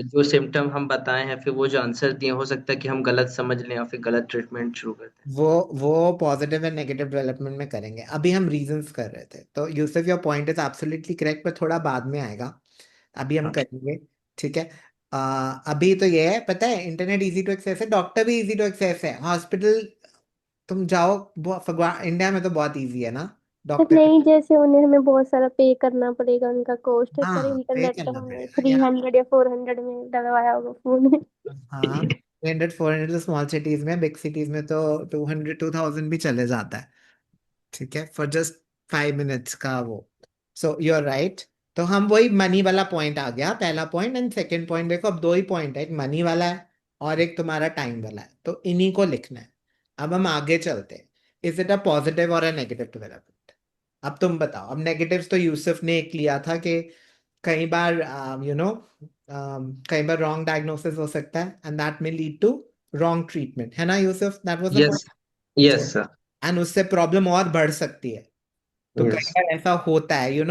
जो सिम्टम हम बताए हैं, फिर वो जो आंसर दिए, हो सकता है कि हम गलत समझ लें और फिर गलत ट्रीटमेंट शुरू कर दें। वो पॉजिटिव एंड नेगेटिव डेवलपमेंट में करेंगे। अभी हम रीजंस कर रहे थे, तो Yusuf your point is absolutely correct, पर थोड़ा बाद में आएगा। अभी हम हाँ। करेंगे। ठीक है। अभी तो ये है, पता है, इंटरनेट इजी टू एक्सेस है, डॉक्टर भी इजी टू एक्सेस है, हॉस्पिटल तुम जाओ, इंडिया में तो बहुत इजी है ना सर डॉक्टर। नहीं, जैसे उन्हें हमें बहुत सारा पे करना पड़ेगा उनका कॉस्ट है सर, हाँ, पे इंटरनेट तो करना हमें पड़ेगा थ्री यहाँ। हंड्रेड या 400 में डलवाया होगा फोन में। हाँ, 300 400 तो स्मॉल सिटीज में, बिग सिटीज में तो 200 2000 भी चले जाता है। ठीक है, फॉर जस्ट 5 minutes का वो। So you are right. तो हम वही मनी वाला पॉइंट आ गया, पहला पॉइंट एंड सेकंड पॉइंट। देखो अब 2 ही पॉइंट है, एक मनी वाला है और एक तुम्हारा टाइम वाला है, तो इन्हीं को लिखना है। अब हम आगे चलते हैं। इज इट अ पॉजिटिव और अ नेगेटिव डेवलपमेंट? अब तुम बताओ। अब नेगेटिव्स तो यूसुफ ने एक लिया था कि कई बार कई बार रॉन्ग डायग्नोसिस हो सकता है, एंड दैट में लीड टू रॉन्ग ट्रीटमेंट, है ना Yusuf? That was the yes, yes sir. And उससे प्रॉब्लम और बढ़ सकती है। तो कई यस। बार ऐसा होता है,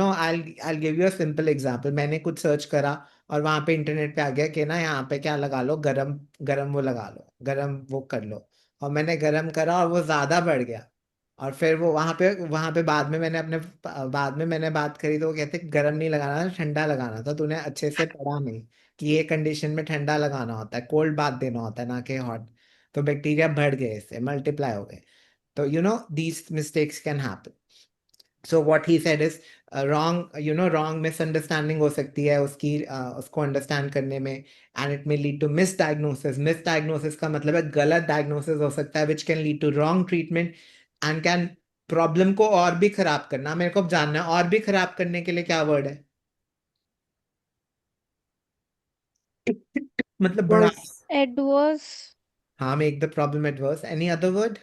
I give you a simple example. मैंने कुछ सर्च करा और वहां पे इंटरनेट पे आ गया कि ना यहाँ पे क्या लगा लो, गरम गरम वो लगा लो, गरम वो कर लो। और मैंने गरम करा और वो ज्यादा बढ़ गया। और फिर वो वहां पे बाद में मैंने बात करी, तो वो कहते गरम नहीं लगाना था, ठंडा लगाना था, तूने अच्छे से पढ़ा नहीं कि ये कंडीशन में ठंडा लगाना होता है, कोल्ड बात देना होता है, ना कि हॉट। तो बैक्टीरिया बढ़ गए, इससे मल्टीप्लाई हो गए। तो these mistakes can happen. So what he said is wrong, wrong misunderstanding हो सकती है उसकी उसको understand करने में, and it may lead to misdiagnosis. Misdiagnosis का मतलब है गलत diagnosis हो सकता है, which can lead to wrong treatment and can problem को और भी खराब करना। मेरे को अब जानना है और भी खराब करने के लिए क्या वर्ड है? मतलब बड़ा। Worse. एडवर्स। हाँ, make the problem adverse. Any other word?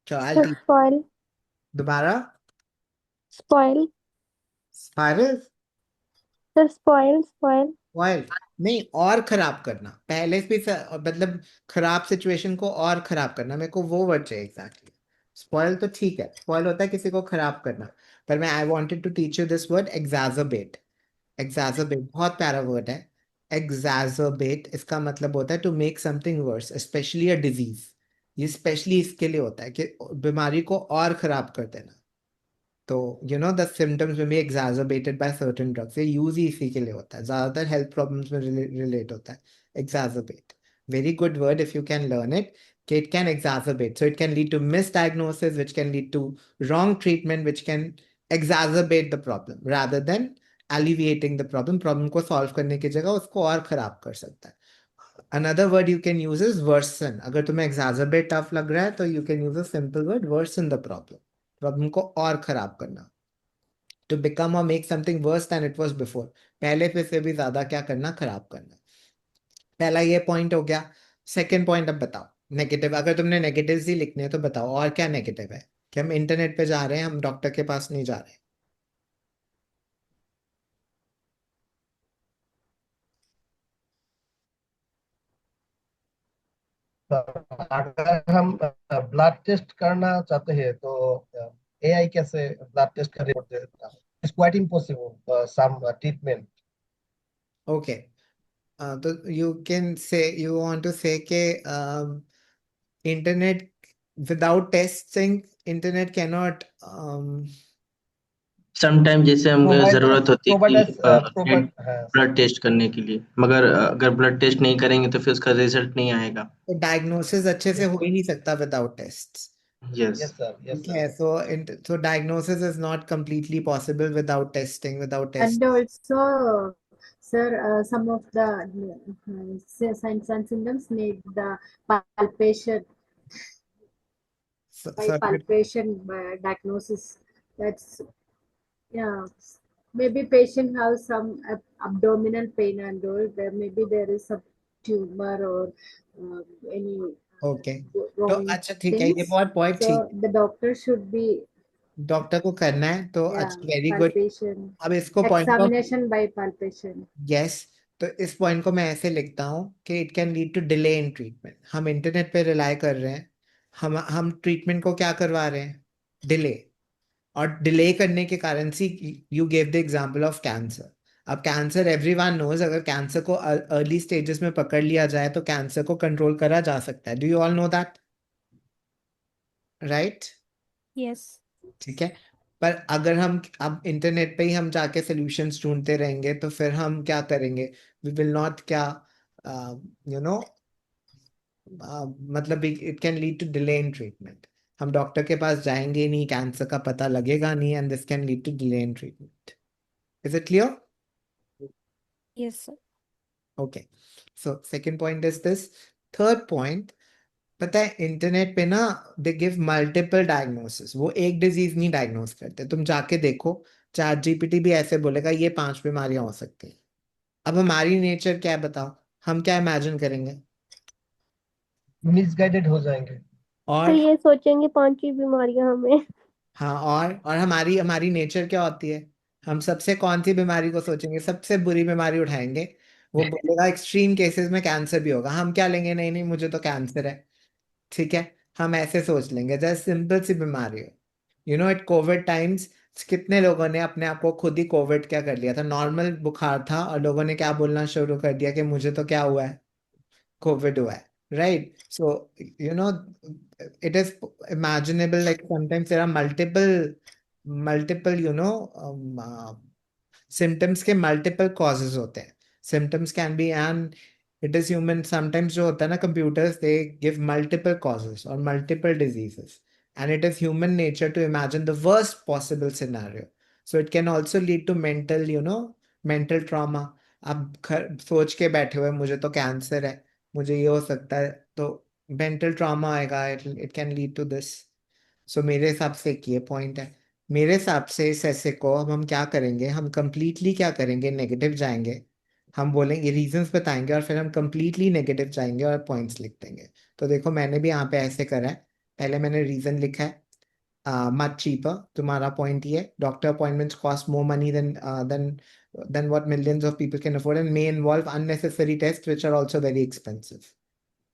चलो I'll Sir, teach. spoil. दोबारा। Spoil. Spiral? Sir, spoil. Spoil नहीं, और खराब करना। पहले भी मतलब खराब सिचुएशन को और खराब करना, मेरे को वो वर्ड चाहिए एग्जैक्टली। स्पॉइल तो ठीक है, स्पॉइल होता है किसी को खराब करना, पर मैं I wanted to teach you this word exacerbate. Exacerbate बहुत प्यारा वर्ड है। एग्जैजरबेट इसका मतलब होता है to make something worse, specially a disease. ये स्पेशली इसके लिए होता है कि बीमारी को और खराब कर देना। तो द सिम्टम्स में भी एग्जैजरबेटेड बाय सर्टेन ड्रग्स, ये यूज ही इसी के लिए होता है, ज्यादातर हेल्थ प्रॉब्लम्स में रिलेट होता है। Exacerbate, very good word if you can learn it, कि it can exacerbate, so it can lead to misdiagnosis, which can lead to wrong treatment, which can exacerbate the problem rather than alleviating the problem को solve करने की जगह उसको और खराब कर सकता है। Another word you can use is worsen. अगर तुम्हें exacerbate tough लग रहा है तो you can use a simple word, worsen the problem को और खराब करना। To become or make something worse than it was before, पहले से भी ज्यादा क्या करना, खराब करना। पहला ये पॉइंट हो गया। सेकंड पॉइंट अब बताओ नेगेटिव, अगर तुमने नेगेटिव्स ही लिखने हैं तो बताओ और क्या नेगेटिव है, कि हम इंटरनेट पे जा रहे हैं, हम डॉक्टर के पास नहीं जा रहे। अगर हम ब्लड टेस्ट करना चाहते हैं तो एआई कैसे ब्लड टेस्ट का रिपोर्ट देता है? It's quite impossible some treatment. Okay, तो you can say, you want to say के internet without testing, internet can not sometime जैसे हमें प्रोवाइड जरूरत होती है प्रोवाइड कि प्रोवाइड ब्लड टेस्ट करने के लिए, मगर अगर ब्लड टेस्ट नहीं करेंगे तो फिर उसका रिजल्ट नहीं आएगा। डायग्नोसिस अच्छे से हो ही नहीं सकता without test. Yes. Yes sir, yes ठीक है, so diagnosis is not completely possible without testing, without And tests. also, sir, some of the signs and symptoms need the palpation by Sorry, palpation diagnosis. That's, yeah. Maybe patient has some abdominal pain and all. Maybe there is some tumor or any okay. तो wrong अच्छा ठीक है, ये things. बहुत point ठीक So the doctor should be, है, doctor को करना है तो yeah, अच्छा, वेरी गुड। palpation, अब इसको पॉइंट को, examination by palpation. यस, तो इस पॉइंट को मैं ऐसे लिखता हूँ कि it can lead to delay in treatment. हम इंटरनेट पे रिलाई कर रहे हैं, हम ट्रीटमेंट को क्या करवा रहे हैं, डिले। और डिले करने के कारण see, you gave the example of cancer. अब कैंसर एवरीवन नोज, अगर कैंसर को अर्ली स्टेजेस में पकड़ लिया जाए तो कैंसर को कंट्रोल करा जा सकता है। Do you all know that, right? Yes. ठीक है, पर अगर हम अब इंटरनेट पे ही हम जाके सॉल्यूशंस ढूंढते रहेंगे तो फिर हम क्या करेंगे, वी विल नॉट क्या, यू नो मतलब it can lead to delay in treatment. हम डॉक्टर के पास जाएंगे नहीं, कैंसर का पता लगेगा नहीं, and this can lead to delay in treatment. Is it clear? Yes sir. Okay, so second point is this. Third point, पता है इंटरनेट पे ना दे गिव मल्टीपल डायग्नोसिस, वो एक डिजीज नहीं डायग्नोस करते। तुम जाके देखो, चैट जीपीटी भी ऐसे बोलेगा ये 5 बीमारियां हो सकती हैं। अब हमारी नेचर क्या है बताओ, हम क्या इमेजिन करेंगे? मिसगाइडेड हो जाएंगे। तो और ये सोचेंगे 5 ही बीमारियां हमें। हाँ, और हमारी हमारी नेचर क्या होती है, हम सबसे कौन सी बीमारी को सोचेंगे, सबसे बुरी बीमारी उठाएंगे। वो बोलेगा एक्सट्रीम केसेस में कैंसर भी होगा, हम क्या लेंगे, नहीं नहीं मुझे तो कैंसर है। ठीक है, हम ऐसे सोच लेंगे जैसे सिंपल सी बीमारी हो। एट कोविड टाइम्स कितने लोगों ने अपने आप को खुद ही कोविड क्या कर लिया था, नॉर्मल बुखार था और लोगों ने क्या बोलना शुरू कर दिया कि मुझे तो क्या हुआ है, कोविड हुआ है, right? So no it is imaginable, like sometimes there are multiple symptoms के multiple causes होते हैं। Symptoms can be an it is human. Sometimes जो होता है ना, computers they give multiple causes और multiple diseases, and it is human nature to imagine the worst possible scenario. So it can also lead to mental, mental trauma. अब सोच के बैठे हुए मुझे तो कैंसर है, मुझे ये हो सकता है, तो मेंटल ट्रॉमा आएगा, it can lead to this. So मेरे हिसाब से एक ये पॉइंट है। मेरे हिसाब से इस ऐसे को अब हम क्या करेंगे, हम कंप्लीटली क्या करेंगे, नेगेटिव जाएंगे। हम बोलेंगे, रीजंस बताएंगे और फिर हम कंप्लीटली नेगेटिव जाएंगे और पॉइंट्स लिख देंगे। तो देखो मैंने भी यहाँ पे ऐसे करा है। पहले मैंने रीजन लिखा है, much cheaper. तुम्हारा पॉइंट ये, doctor appointments cost more money than what millions of people can afford and may involve unnecessary tests which are also very expensive.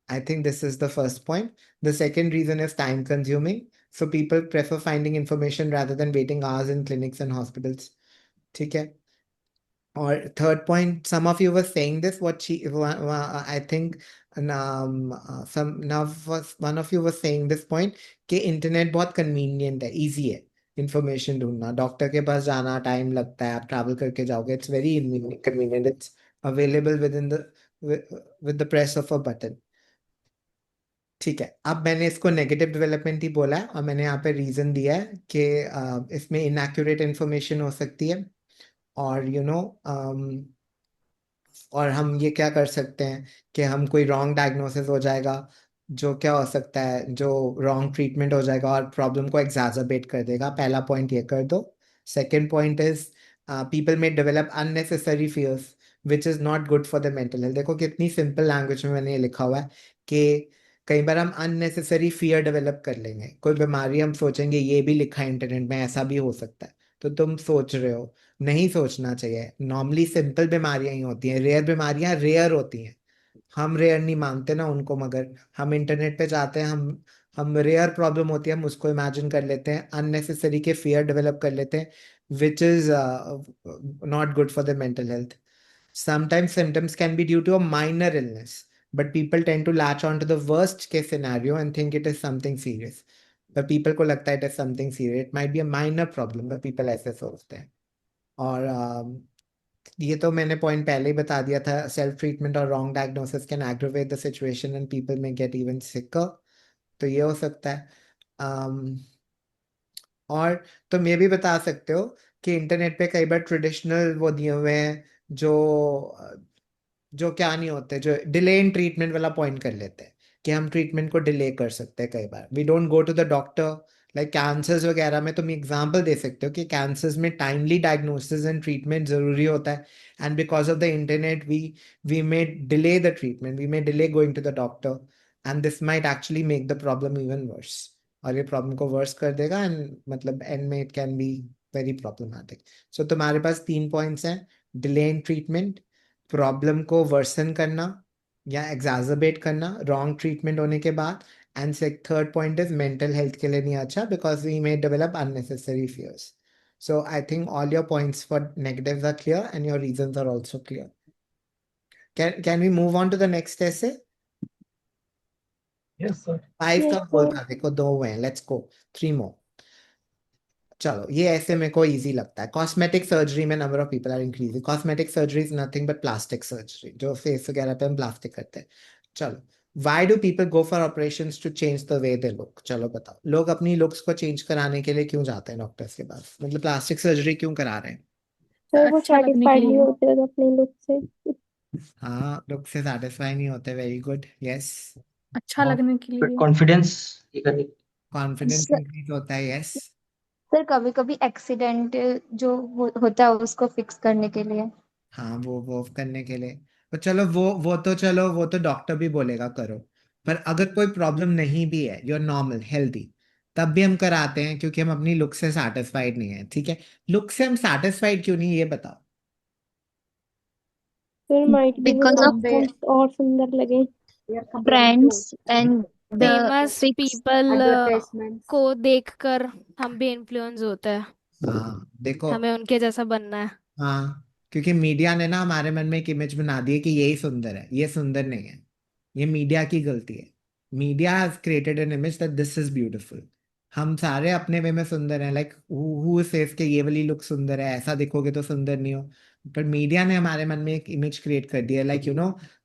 I think this is the first point. The second reason is time consuming. So people prefer finding information rather than waiting hours in clinics and hospitals. ठीक है। Or third point, some of you were saying this, I think one of you was saying this point कि internet बहुत convenient है, easy है information ढूंढना, doctor के पास जाना time लगता है, आप ट्रैवल करके जाओगे, it's very convenient, it's available with the press of a button. ठीक है, अब मैंने इसको नेगेटिव डेवलपमेंट ही बोला है और मैंने यहाँ पे रीजन दिया है कि इसमें इनएक्यूरेट इंफॉर्मेशन हो सकती है, और और हम ये क्या कर सकते हैं कि हम कोई रॉन्ग डायग्नोसिस हो जाएगा, जो क्या हो सकता है, जो रॉन्ग ट्रीटमेंट हो जाएगा और प्रॉब्लम को एग्जैजरबेट कर देगा। पहला पॉइंट ये कर दो। सेकेंड पॉइंट इज पीपल में develop unnecessary fears which is not good for the mental health. देखो कितनी सिंपल लैंग्वेज में मैंने ये लिखा हुआ है कि कई बार हम अननेसेसरी फियर डेवलप कर लेंगे। कोई बीमारी हम सोचेंगे, ये भी लिखा है इंटरनेट में, ऐसा भी हो सकता है, तो तुम सोच रहे हो, नहीं सोचना चाहिए। नॉर्मली सिंपल बीमारियां ही होती हैं, रेयर बीमारियां रेयर होती हैं। हम रेयर नहीं मानते ना उनको, मगर हम इंटरनेट पे जाते हैं, हम रेयर प्रॉब्लम होती है हम उसको इमेजिन कर लेते हैं, अननेसेसरी के फियर डेवलप कर लेते हैं, विच is not good for the mental health. Sometimes symptoms can be due to a minor illness, but people tend to latch on to the worst case scenario and think it is something serious. But people को लगता है it is something serious. It might be a minor problem, but people ऐसे सोचते हैं। और ये तो मैंने पॉइंट पहले ही बता दिया था, सेल्फ ट्रीटमेंट और wrong diagnosis can aggravate the situation and people में गेट इवन सिकर, तो ये हो सकता है। और तुम ये भी बता सकते हो कि इंटरनेट पे कई बार ट्रेडिशनल वो दिए हुए हैं जो जो क्या नहीं होते, जो डिले इन ट्रीटमेंट वाला पॉइंट कर लेते हैं कि हम ट्रीटमेंट को डिले कर सकते हैं। कई बार we don't go to the doctor, like cancers वगैरह में तुम एग्जांपल दे सकते हो कि कैंसर्स में टाइमली डायग्नोसिस एंड ट्रीटमेंट जरूरी होता है, and because of the internet we may delay the treatment, we may delay going to the doctor, and this might actually make the problem even worse, और ये problem को verse कर देगा, and मतलब end में it can be very problematic. So तुम्हारे पास 3 points हैं, डिले इन ट्रीटमेंट, प्रॉब्लम को वर्सन करना या एग्जैजरबेट करना रॉन्ग ट्रीटमेंट होने के बाद, and third point is mental health के लिए नहीं अच्छा, because we may develop unnecessary fears. So I think all your points for negatives are clear and your reasons are also clear. Can we move on to the next ऐसे? Yes, sir. 5 Yes, का बोल sir. था, देखो 2 हुए हैं, let's go 3 मोर। चलो ये ऐसे मेरे को इजी लगता है। कॉस्मेटिक सर्जरी में number of people are increasing. Cosmetic surgery is nothing but plastic surgery, जो फेस वगैरह पे हम प्लास्टिक करते हैं। चलो, why do people go for operations to change the way they look? चलो बताओ, लोग अपनी लुक्स को चेंज कराने के लिए क्यों जाते हैं डॉक्टर्स के पास? मतलब प्लास्टिक सर्जरी क्यों करा रहे हैं? सर वो अच्छा लगने के सेटिस्फाइड नहीं लिए। होते अपने लुक से। हाँ, लुक से सेटिस्फाई नहीं होते। Very good, yes. अच्छा लगने के लिए। कॉन्फिडेंस ये करने कॉन्फिडेंस सर इंक्रीज होता है, यस। कभी कभी एक्सीडेंट जो होता है उसको फिक्स करने के लिए। हाँ, वो करने के लिए। तो चलो वो तो डॉक्टर भी बोलेगा करो, पर अगर कोई प्रॉब्लम नहीं भी है, यू आर नॉर्मल हेल्दी, तब भी हम कराते हैं क्योंकि हम अपनी लुक से सेटिस्फाइड नहीं है। ठीक है, लुक से हम सेटिस्फाइड क्यों नहीं, ये बताओ। फिर माइट भी वो बिकॉज ऑफ आपको और सुंदर लगे। We are comparing to brands and the famous fix people advertisements. को देखकर हम भी इन्फ्लुएंस होते हैं, हाँ देखो, हमें उनके जैसा बनना है। हाँ, क्योंकि मीडिया ने ना हमारे मन में एक इमेज बना दी है कि यही सुंदर है, ये सुंदर नहीं है। ये मीडिया की गलती है। Media has created an image that this is beautiful, हम सारे अपने वे में सुंदर हैं, लाइक हु सेज के ये वाली लुक सुंदर है, ऐसा दिखोगे तो सुंदर नहीं हो। पर मीडिया ने हमारे मन में एक इमेज क्रिएट कर दिया, like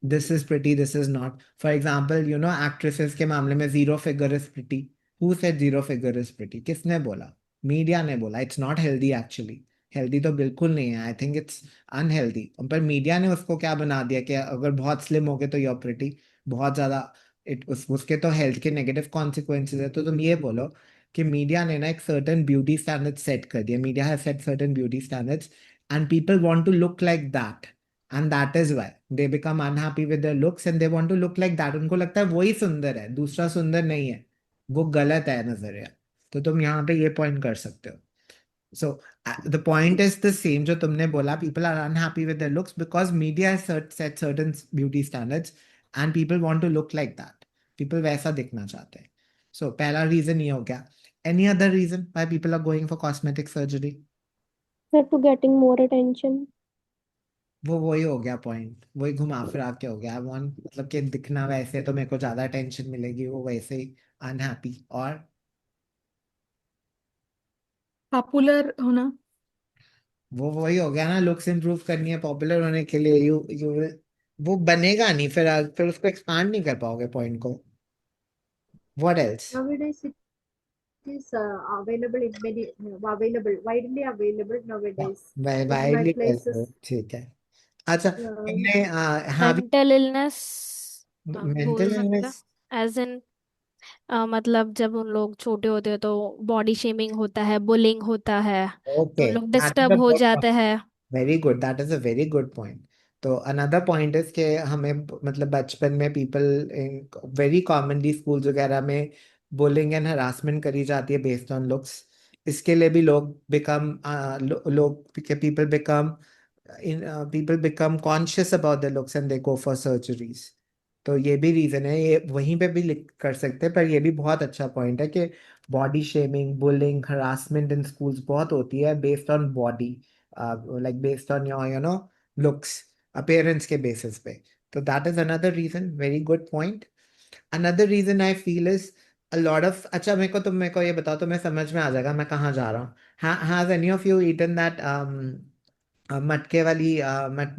this is pretty, this is not. For example actresses के मामले में zero figure is pretty. Who said zero figure is pretty? किसने बोला? मीडिया ने बोला। It's not healthy actually. Healthy तो बिल्कुल नहीं है, आई थिंक इट्स अनहेल्दी। पर मीडिया ने उसको क्या बना दिया कि अगर बहुत स्लिम हो गए तो यूर प्रिटी, बहुत ज्यादा उसके तो हेल्थ के नेगेटिव कॉन्सिक्वेंसेज है। तो तुम ये बोलो कि मीडिया ने ना एक सर्टेन ब्यूटी स्टैंडर्ड सेट कर दिया। Media has set certain beauty standards and people want to look like that, and that is why they become unhappy with their looks and they want to look like that. उनको लगता है वही सुंदर है, दूसरा सुंदर नहीं है। वो गलत है नजरिया। तो तुम यहाँ पे ये पॉइंट कर सकते हो। So the point is the same जो तुमने बोला, people are unhappy with their looks because media has set certain beauty standards and people want to look like that. People वैसा दिखना चाहते हैं। So पहला reason ये हो गया। Any other reason why people are going for cosmetic surgery? Sir, to getting more attention. वो वही हो गया पॉइंट, वही घुमा फिरा के हो गया। I want मतलब कि दिखना वैसे तो मेरे को ज्यादा अटेंशन मिलेगी, वो वैसे ही अनहैप्पी। और पॉपुलर होना। वो वही हो गया ना, लुक्स इंप्रूव करनी है पॉपुलर होने के लिए। यू वो बनेगा नहीं, फिर उसको एक्सपांड नहीं कर पाओगे पॉइंट को। What else? Nowadays it is available in many available widely available nowadays in my widely, places. ठीक है। अच्छा, Yeah. तुमने हैव मेंटल इलनेस बोल मेंटल सकते हैं, इलनेस? एज इन मतलब जब उन लोग छोटे होते हैं तो बॉडी शेमिंग होता है, बुलिंग होता है, तो ओके, उन लोग दैट इज डिस्टर्ब हो जाते हैं। Very good, that is a very good point. तो अनदर पॉइंट इज कि हमें मतलब बचपन में पीपल वेरी कॉमनली स्कूल्स वगैरह में बुलिंग एंड हरासमेंट करी जाती है बेस्ड ऑन लुक्स। इसके लिए भी लोग बिकम लोग people become people become conscious about their looks and they go for surgeries। तो ये भी रीजन है, ये वहीं पे भी लिख कर सकते हैं। पर ये भी बहुत अच्छा पॉइंट है कि body shaming, bullying, harassment in schools बहुत होती है based on body, like based on your looks, appearance के बेसिस पे। तो that is another reason, very good point. Another reason I feel is a lot of. अच्छा, मेरे को ये बताओ तो मैं समझ में आ जाएगा मैं कहाँ जा रहा हूँ। Has any of you eaten that मटके वाली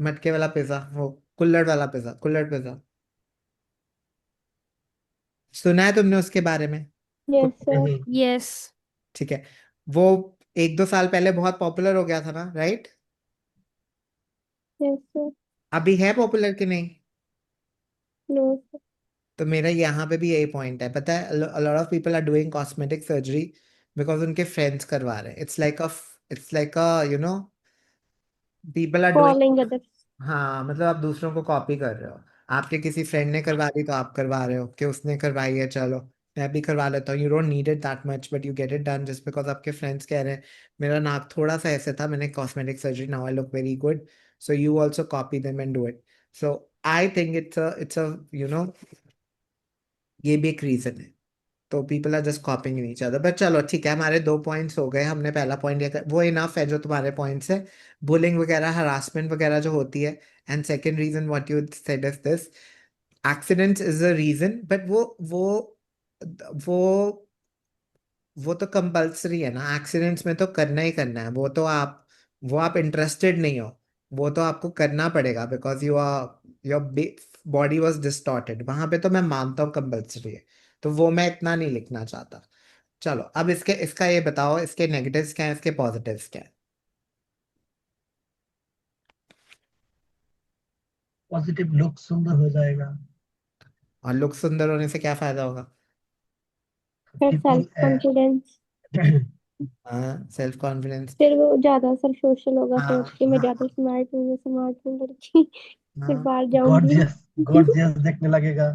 मटके वाला पिज्जा, वो कुल्हड़ वाला पिज्जा, कुल्हड़ पिज्जा? सुना है तुमने उसके बारे में? Yes, sir. नहीं। यस। ठीक है। वो 1-2 साल पहले बहुत पॉपुलर हो गया था ना, राइट? Yes, sir. अभी है पॉपुलर कि नहीं? No, sir. तो मेरा यहाँ पे भी यही पॉइंट है, पता है। a lot of people are doing cosmetic surgery because उनके फ्रेंड्स करवा रहे हैं। it's like a people are doing। Following others. हाँ, मतलब आप दूसरों को कॉपी कर रहे हो। आपके किसी फ्रेंड ने करवा दी तो आप करवा रहे हो कि उसने करवाई है, चलो मैं भी करवा लेता हूँ। You don't need it that much but you get it done just because आपके फ्रेंड्स कह रहे हैं मेरा नाक थोड़ा सा ऐसे था, मैंने cosmetic surgery, now I look very good, so you also copy them and do it. So I think it's a ये भी एक रीजन है। तो people are just copying each other. But चलो ठीक है, हमारे 2 पॉइंट्स हो गए। हमने पहला पॉइंट ये वो इनफ है जो तुम्हारे पॉइंट्स है, बुलिंग वगैरह, हरासमेंट वगैरह जो होती है। And second reason what you said is this, accidents is a reason. But वो वो तो कंपल्सरी है ना, एक्सीडेंट्स में तो करना ही करना है। वो आप इंटरेस्टेड नहीं हो, वो तो आपको करना पड़ेगा because your body was distorted. वहां पे तो मैं मानता हूँ कंपल्सरी है, तो वो मैं इतना नहीं लिखना चाहता। चलो अब इसका ये बताओ, इसके नेगेटिव्स क्या है, इसके पॉजिटिव्स क्या है? पॉजिटिव लुक सुंदर हो जाएगा। और लुक सुंदर होने से क्या फायदा होगा? Sir, people self-confidence. हाँ, सेल्फ कॉन्फिडेंस। फिर वो ज्यादा सर सोशल होगा, हाँ सोच के मैं हाँ ज्यादा स्मार्ट हूँ, मैं स्मार्ट हूँ लड़की। फिर हाँ। बाहर जाऊंगी। गॉर्जियस गॉर्जियस देखने लगेगा।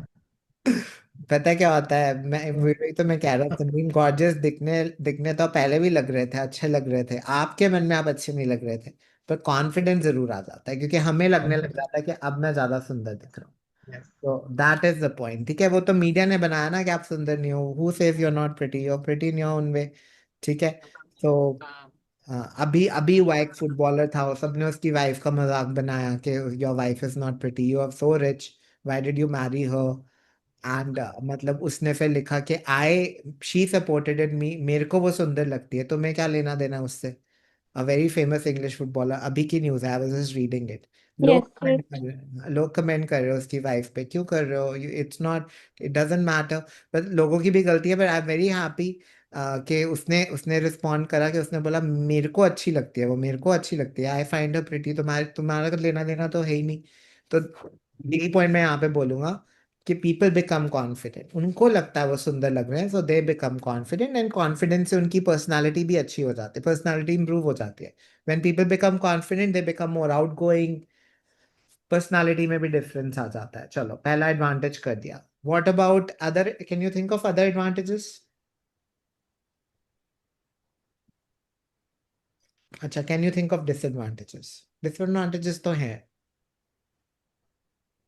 पता है क्या होता है, मैं वही तो मैं कह रहा था, तुम गॉर्जियस दिखने दिखने तो पहले भी लग रहे थे, अच्छे लग रहे थे आपके मन में, आप अच्छे नहीं लग रहे थे। पर कॉन्फिडेंस जरूर आ जाता है क्योंकि हमें लगने लग जाता है कि अब मैं ज्यादा सुंदर दिख रहा हूँ। यस। तो दैट इज द पॉइंट। ठीक है, वो तो मीडिया ने बनाया ना कि आप सुंदर नहीं हो। Who says you are not pretty? You are pretty in your own way. ठीक है। तो अभी अभी हुआ एक फुटबॉलर था, वो सबने उसकी वाइफ का मजाक बनाया कि your wife is not pretty, you are so rich, why did you marry her? And मतलब उसने फिर लिखा कि I she supported it me, मेरे को वो सुंदर लगती है तो मैं क्या लेना देना उससे। A very famous English footballer, अभी की न्यूज़ है, I was just reading it. Yes, yes. लोग कमेंट कर रहे हो उसकी वाइफ पे, क्यों कर रहे हो, it's not, it doesn't matter. But लोगों की भी गलती है, but I am very happy कि उसने उसने रिस्पॉन्ड करा कि उसने बोला मेरे को अच्छी लगती है वो, मेरे को अच्छी लगती है, आई फाइंड हर प्रिटी, तुम्हारे तुम्हारा लेना देना तो है ही नहीं। तो यही पॉइंट मैं यहाँ पे बोलूंगा कि पीपल बिकम कॉन्फिडेंट, उनको लगता है वो सुंदर लग रहे हैं, so they become confident, and confidence से उनकी पर्सनालिटी भी अच्छी हो जाती है, पर्सनालिटी इंप्रूव हो जाती है। When people become confident they become more out going, personality में भी डिफरेंस आ जाता है। चलो पहला एडवांटेज कर दिया। What about other, can you think of other advantages? अच्छा, can you think of disadvantages? Disadvantages तो हैं।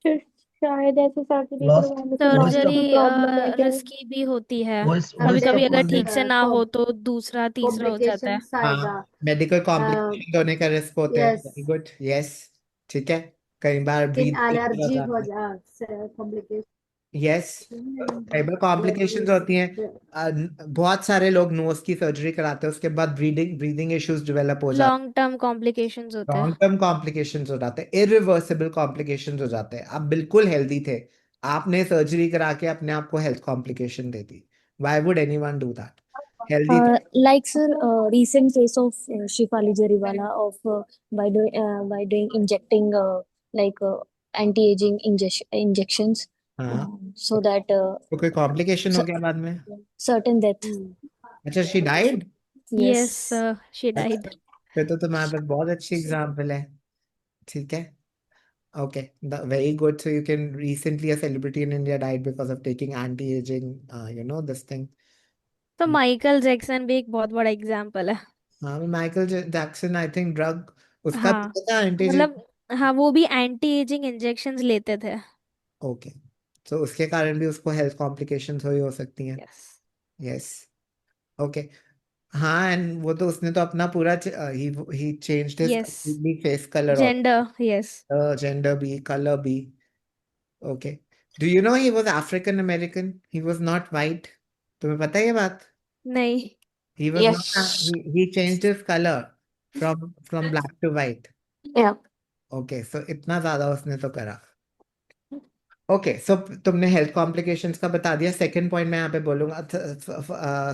फिर शायद ऐसे सर्जरी lost करवाने के बाद lost भी of सर्जरी कोई प्रॉब्लम है क्या? रिस्की भी होती है, कभी voice कभी of अगर voice ठीक से ना हो तो दूसरा तीसरा हो जाता है। कॉम्प्लिकेशंस आएगा। हाँ, मेडिकल कॉम्प्लिकेशन होने का रिस्क होते हैं। Yes, very good, yes. ठीक है, कई बार स्किन ब्रीथ हो एलर्जी हो जाता है। जा कॉम्प्लिकेशन यस, कई बार देयर कॉम्प्लिकेशंस इज होती हैं। बहुत सारे लोग नोज की सर्जरी कराते हैं, उसके बाद ब्रीदिंग ब्रीदिंग इश्यूज डेवलप हो जाते लॉन्ग टर्म कॉम्प्लिकेशंस हैं, होते हैं। लॉन्ग टर्म कॉम्प्लिकेशंस हो जाते हैं, इरिवर्सिबल कॉम्प्लिकेशंस हो जाते हैं। आप बिल्कुल हेल्दी थे, आपने सर्जरी करा के अपने आप को health complication they the. Why would anyone do that? Healthy थे। Like sir, recent case of Shifali Jariwala of by doing injecting like anti-aging injections, हाँ, so that तो कोई कॉम्प्लिकेशन हो गया बाद में? certain death. अच्छा, she died? Yes, Yes. She died. फिर तो तुम्हारे पास बहुत अच्छी एग्जाम्पल है। ठीक है, okay, very good. So you can recently a celebrity in India died because of taking anti-aging, this thing. तो माइकल जैक्सन भी एक बहुत बड़ा एग्जाम्पल है। हाँ, Michael Jackson I think drug उसका हाँ, भी था एंटी। मतलब हाँ, वो भी एंटी एजिंग इंजेक्शंस लेते थे। ओके, तो उसके कारण भी उसको हेल्थ कॉम्प्लिकेशंस हुई हो सकती हैं। यस। Yes, okay. हाँ, एंड वो तो उसने तो अपना पूरा ही changed his yes, completely face colour और जेंडर, यस। जेंडर भी, कलर भी। Okay, do you know he was African American, he was not white? तुम्हें पता है ये बात? नहीं। He was not, Yes. he changed his color from black to white. Yeah. Okay, so इतना ज्यादा उसने तो करा। ओके, सो तुमने हेल्थ कॉम्प्लिकेशंस का बता दिया। सेकंड पॉइंट मैं यहाँ पे बोलूंगा,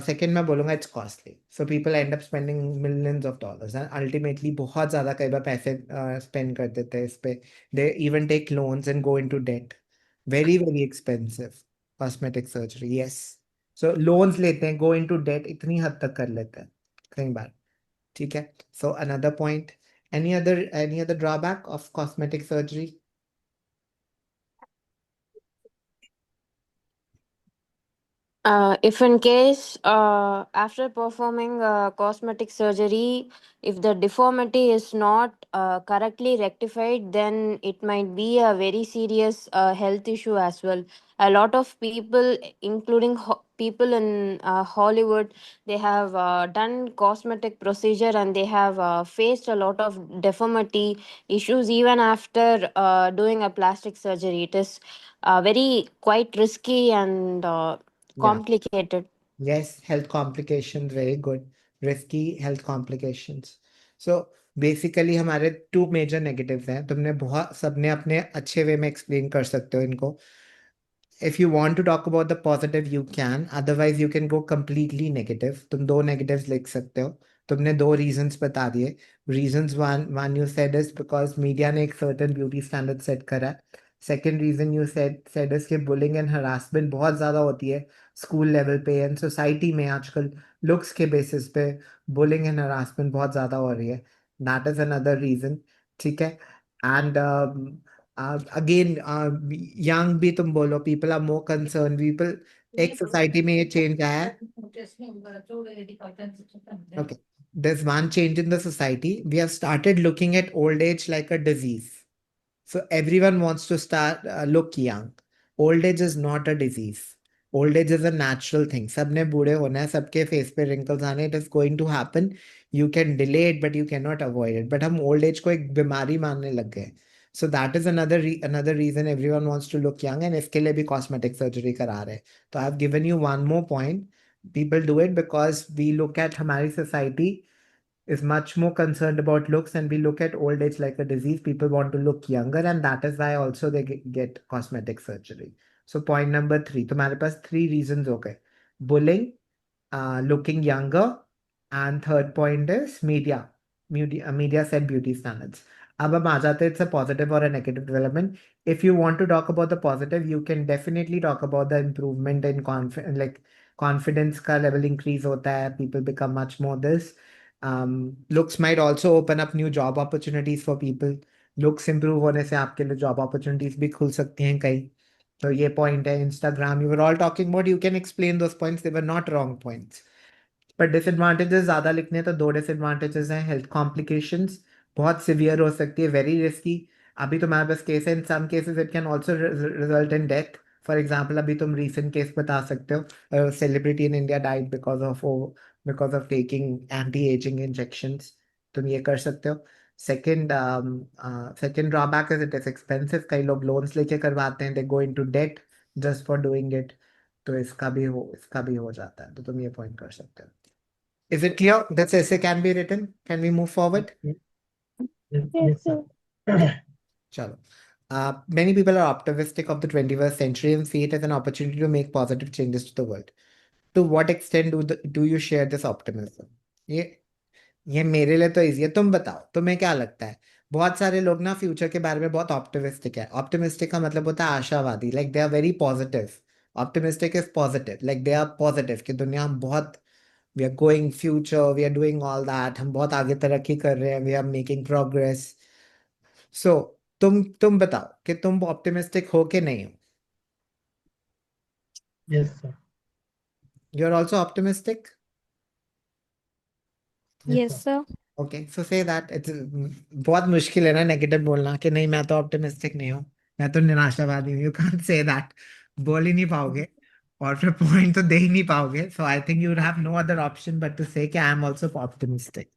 सेकंड मैं बोलूंगा it's costly, so people and up spending millions of dollars and ultimately बहुत ज्यादा कई बार पैसे स्पेंड कर देते हैं इस पे। They even take loans and go into debt. Very very expensive cosmetic surgery, yes. So loans लेते हैं, गो इनटू डेट, इतनी हद तक कर लेते हैं कई बार। ठीक है, so another point, any other drawback of cosmetic surgery? If in case after performing cosmetic surgery, if the deformity is not correctly rectified, then it might be a very serious health issue as well. A lot of people, including people in Hollywood, they have done cosmetic procedure and they have faced a lot of deformity issues even after doing a plastic surgery. It is very quite risky and Yeah. complicated. Yes, health complications, very good. Risky health complications. So basically हमारे to major negatives हैं, तुमने बहुत सबने अपने अच्छे वे में explain कर सकते हो इनको। If you want to talk about the positive, you can. Otherwise, you can go completely negative. तुम दो negatives लिख सकते हो। तुमने दो reasons बता दिए। Reasons one you said is because media ने एक certain beauty standard set करा है। Second reason you said is कि bullying and harassment बहुत ज़्यादा होती है school level पे and society में आजकल looks के basis पे bullying and harassment बहुत ज़्यादा हो रही है। That is another reason. ठीक है, and अगेन यंग भी तुम बोलो, people are more concern, people एक सोसाइटी में ये चेंज आया है। Okay, there's one change in the society. We have started looking at old age like a disease. So everyone wants to start look young. Old age is not a disease. Old age is a natural thing. सबने बूढ़े होना है, सबके face पे wrinkles आने, it is going to happen. You can delay it, but you cannot avoid it. But हम old age को एक बीमारी मानने लग गए। So that is another reason everyone wants to look young, and इसके लिए भी cosmetic surgery करा रहे हैं. So I've given you one more point. People do it because we look at हमारी society is much more concerned about looks, and we look at old age like a disease. People want to look younger, and that is why also they get cosmetic surgery. So point number 3, तुम्हारे पास 3 reasons हो गए: bullying, looking younger, and third point is media said beauty standards. अब हम आ जाते हैं, it's a positive or a negative development. If you want to talk about the positive, you can definitely talk about the improvement in confidence का level increase होता है, people become much more this. Looks might also open up new job opportunities for people. Looks improve होने से आपके लिए job opportunities भी खुल सकती हैं कहीं. तो ये point है. Instagram, you were all talking about, you can explain those points, they were not wrong points. पर डिसएडवांटेजेस ज्यादा लिखने हैं तो 2 डिसएडवांटेजेस हैं. हेल्थ कॉम्प्लिकेशंस बहुत सिवियर हो सकती है, वेरी रिस्की. अभी तुम्हारे पास केस है, in some cases it can also result in death. For example अभी तुम रीसेंट केस बता सकते हो, celebrity in India died because of taking anti aging injections. तुम ये कर सकते हो. Second drawback is it is expensive. कई लोग लोन्स लेके करवाते हैं, they go into debt just for doing it. तो इसका भी हो जाता है, तो तुम ये पॉइंट कर सकते हो. Is it clear? This essay can be written. Can we move forward? Yes, sir. Chalo. Many people are optimistic of the 21st century and see it as an opportunity to make positive changes to the world. To what extent do you share this optimism? ये मेरे लिए तो easy है. तुम बताओ, तुम्हें क्या लगता है? बहुत सारे लोग ना फ्यूचर के बारे में बहुत ऑप्टिमिस्टिक है. ऑप्टिमिस्टिक का मतलब होता है आशावादी, like they are very positive. Optimistic is positive, like they are positive कि दुनिया बहुत, we are going future, we are doing all that, हम बहुत आगे तरक्की कर रहे हैं, we are making progress. So तुम बताओ कि तुम ऑप्टिमिस्टिक हो कि नहीं हो? Yes, sir. You are also optimistic? Yes, sir. Okay, so say that. बहुत मुश्किल है ना नेगेटिव बोलना कि नहीं मैं तो ऑप्टिमिस्टिक नहीं हूँ, मैं तो निराशावादी हूँ. You can't say that. बोल ही नहीं पाओगे और फिर पॉइंट तो दे ही नहीं पाओगे. So I think you would have no other option but to say कि I am also optimistic.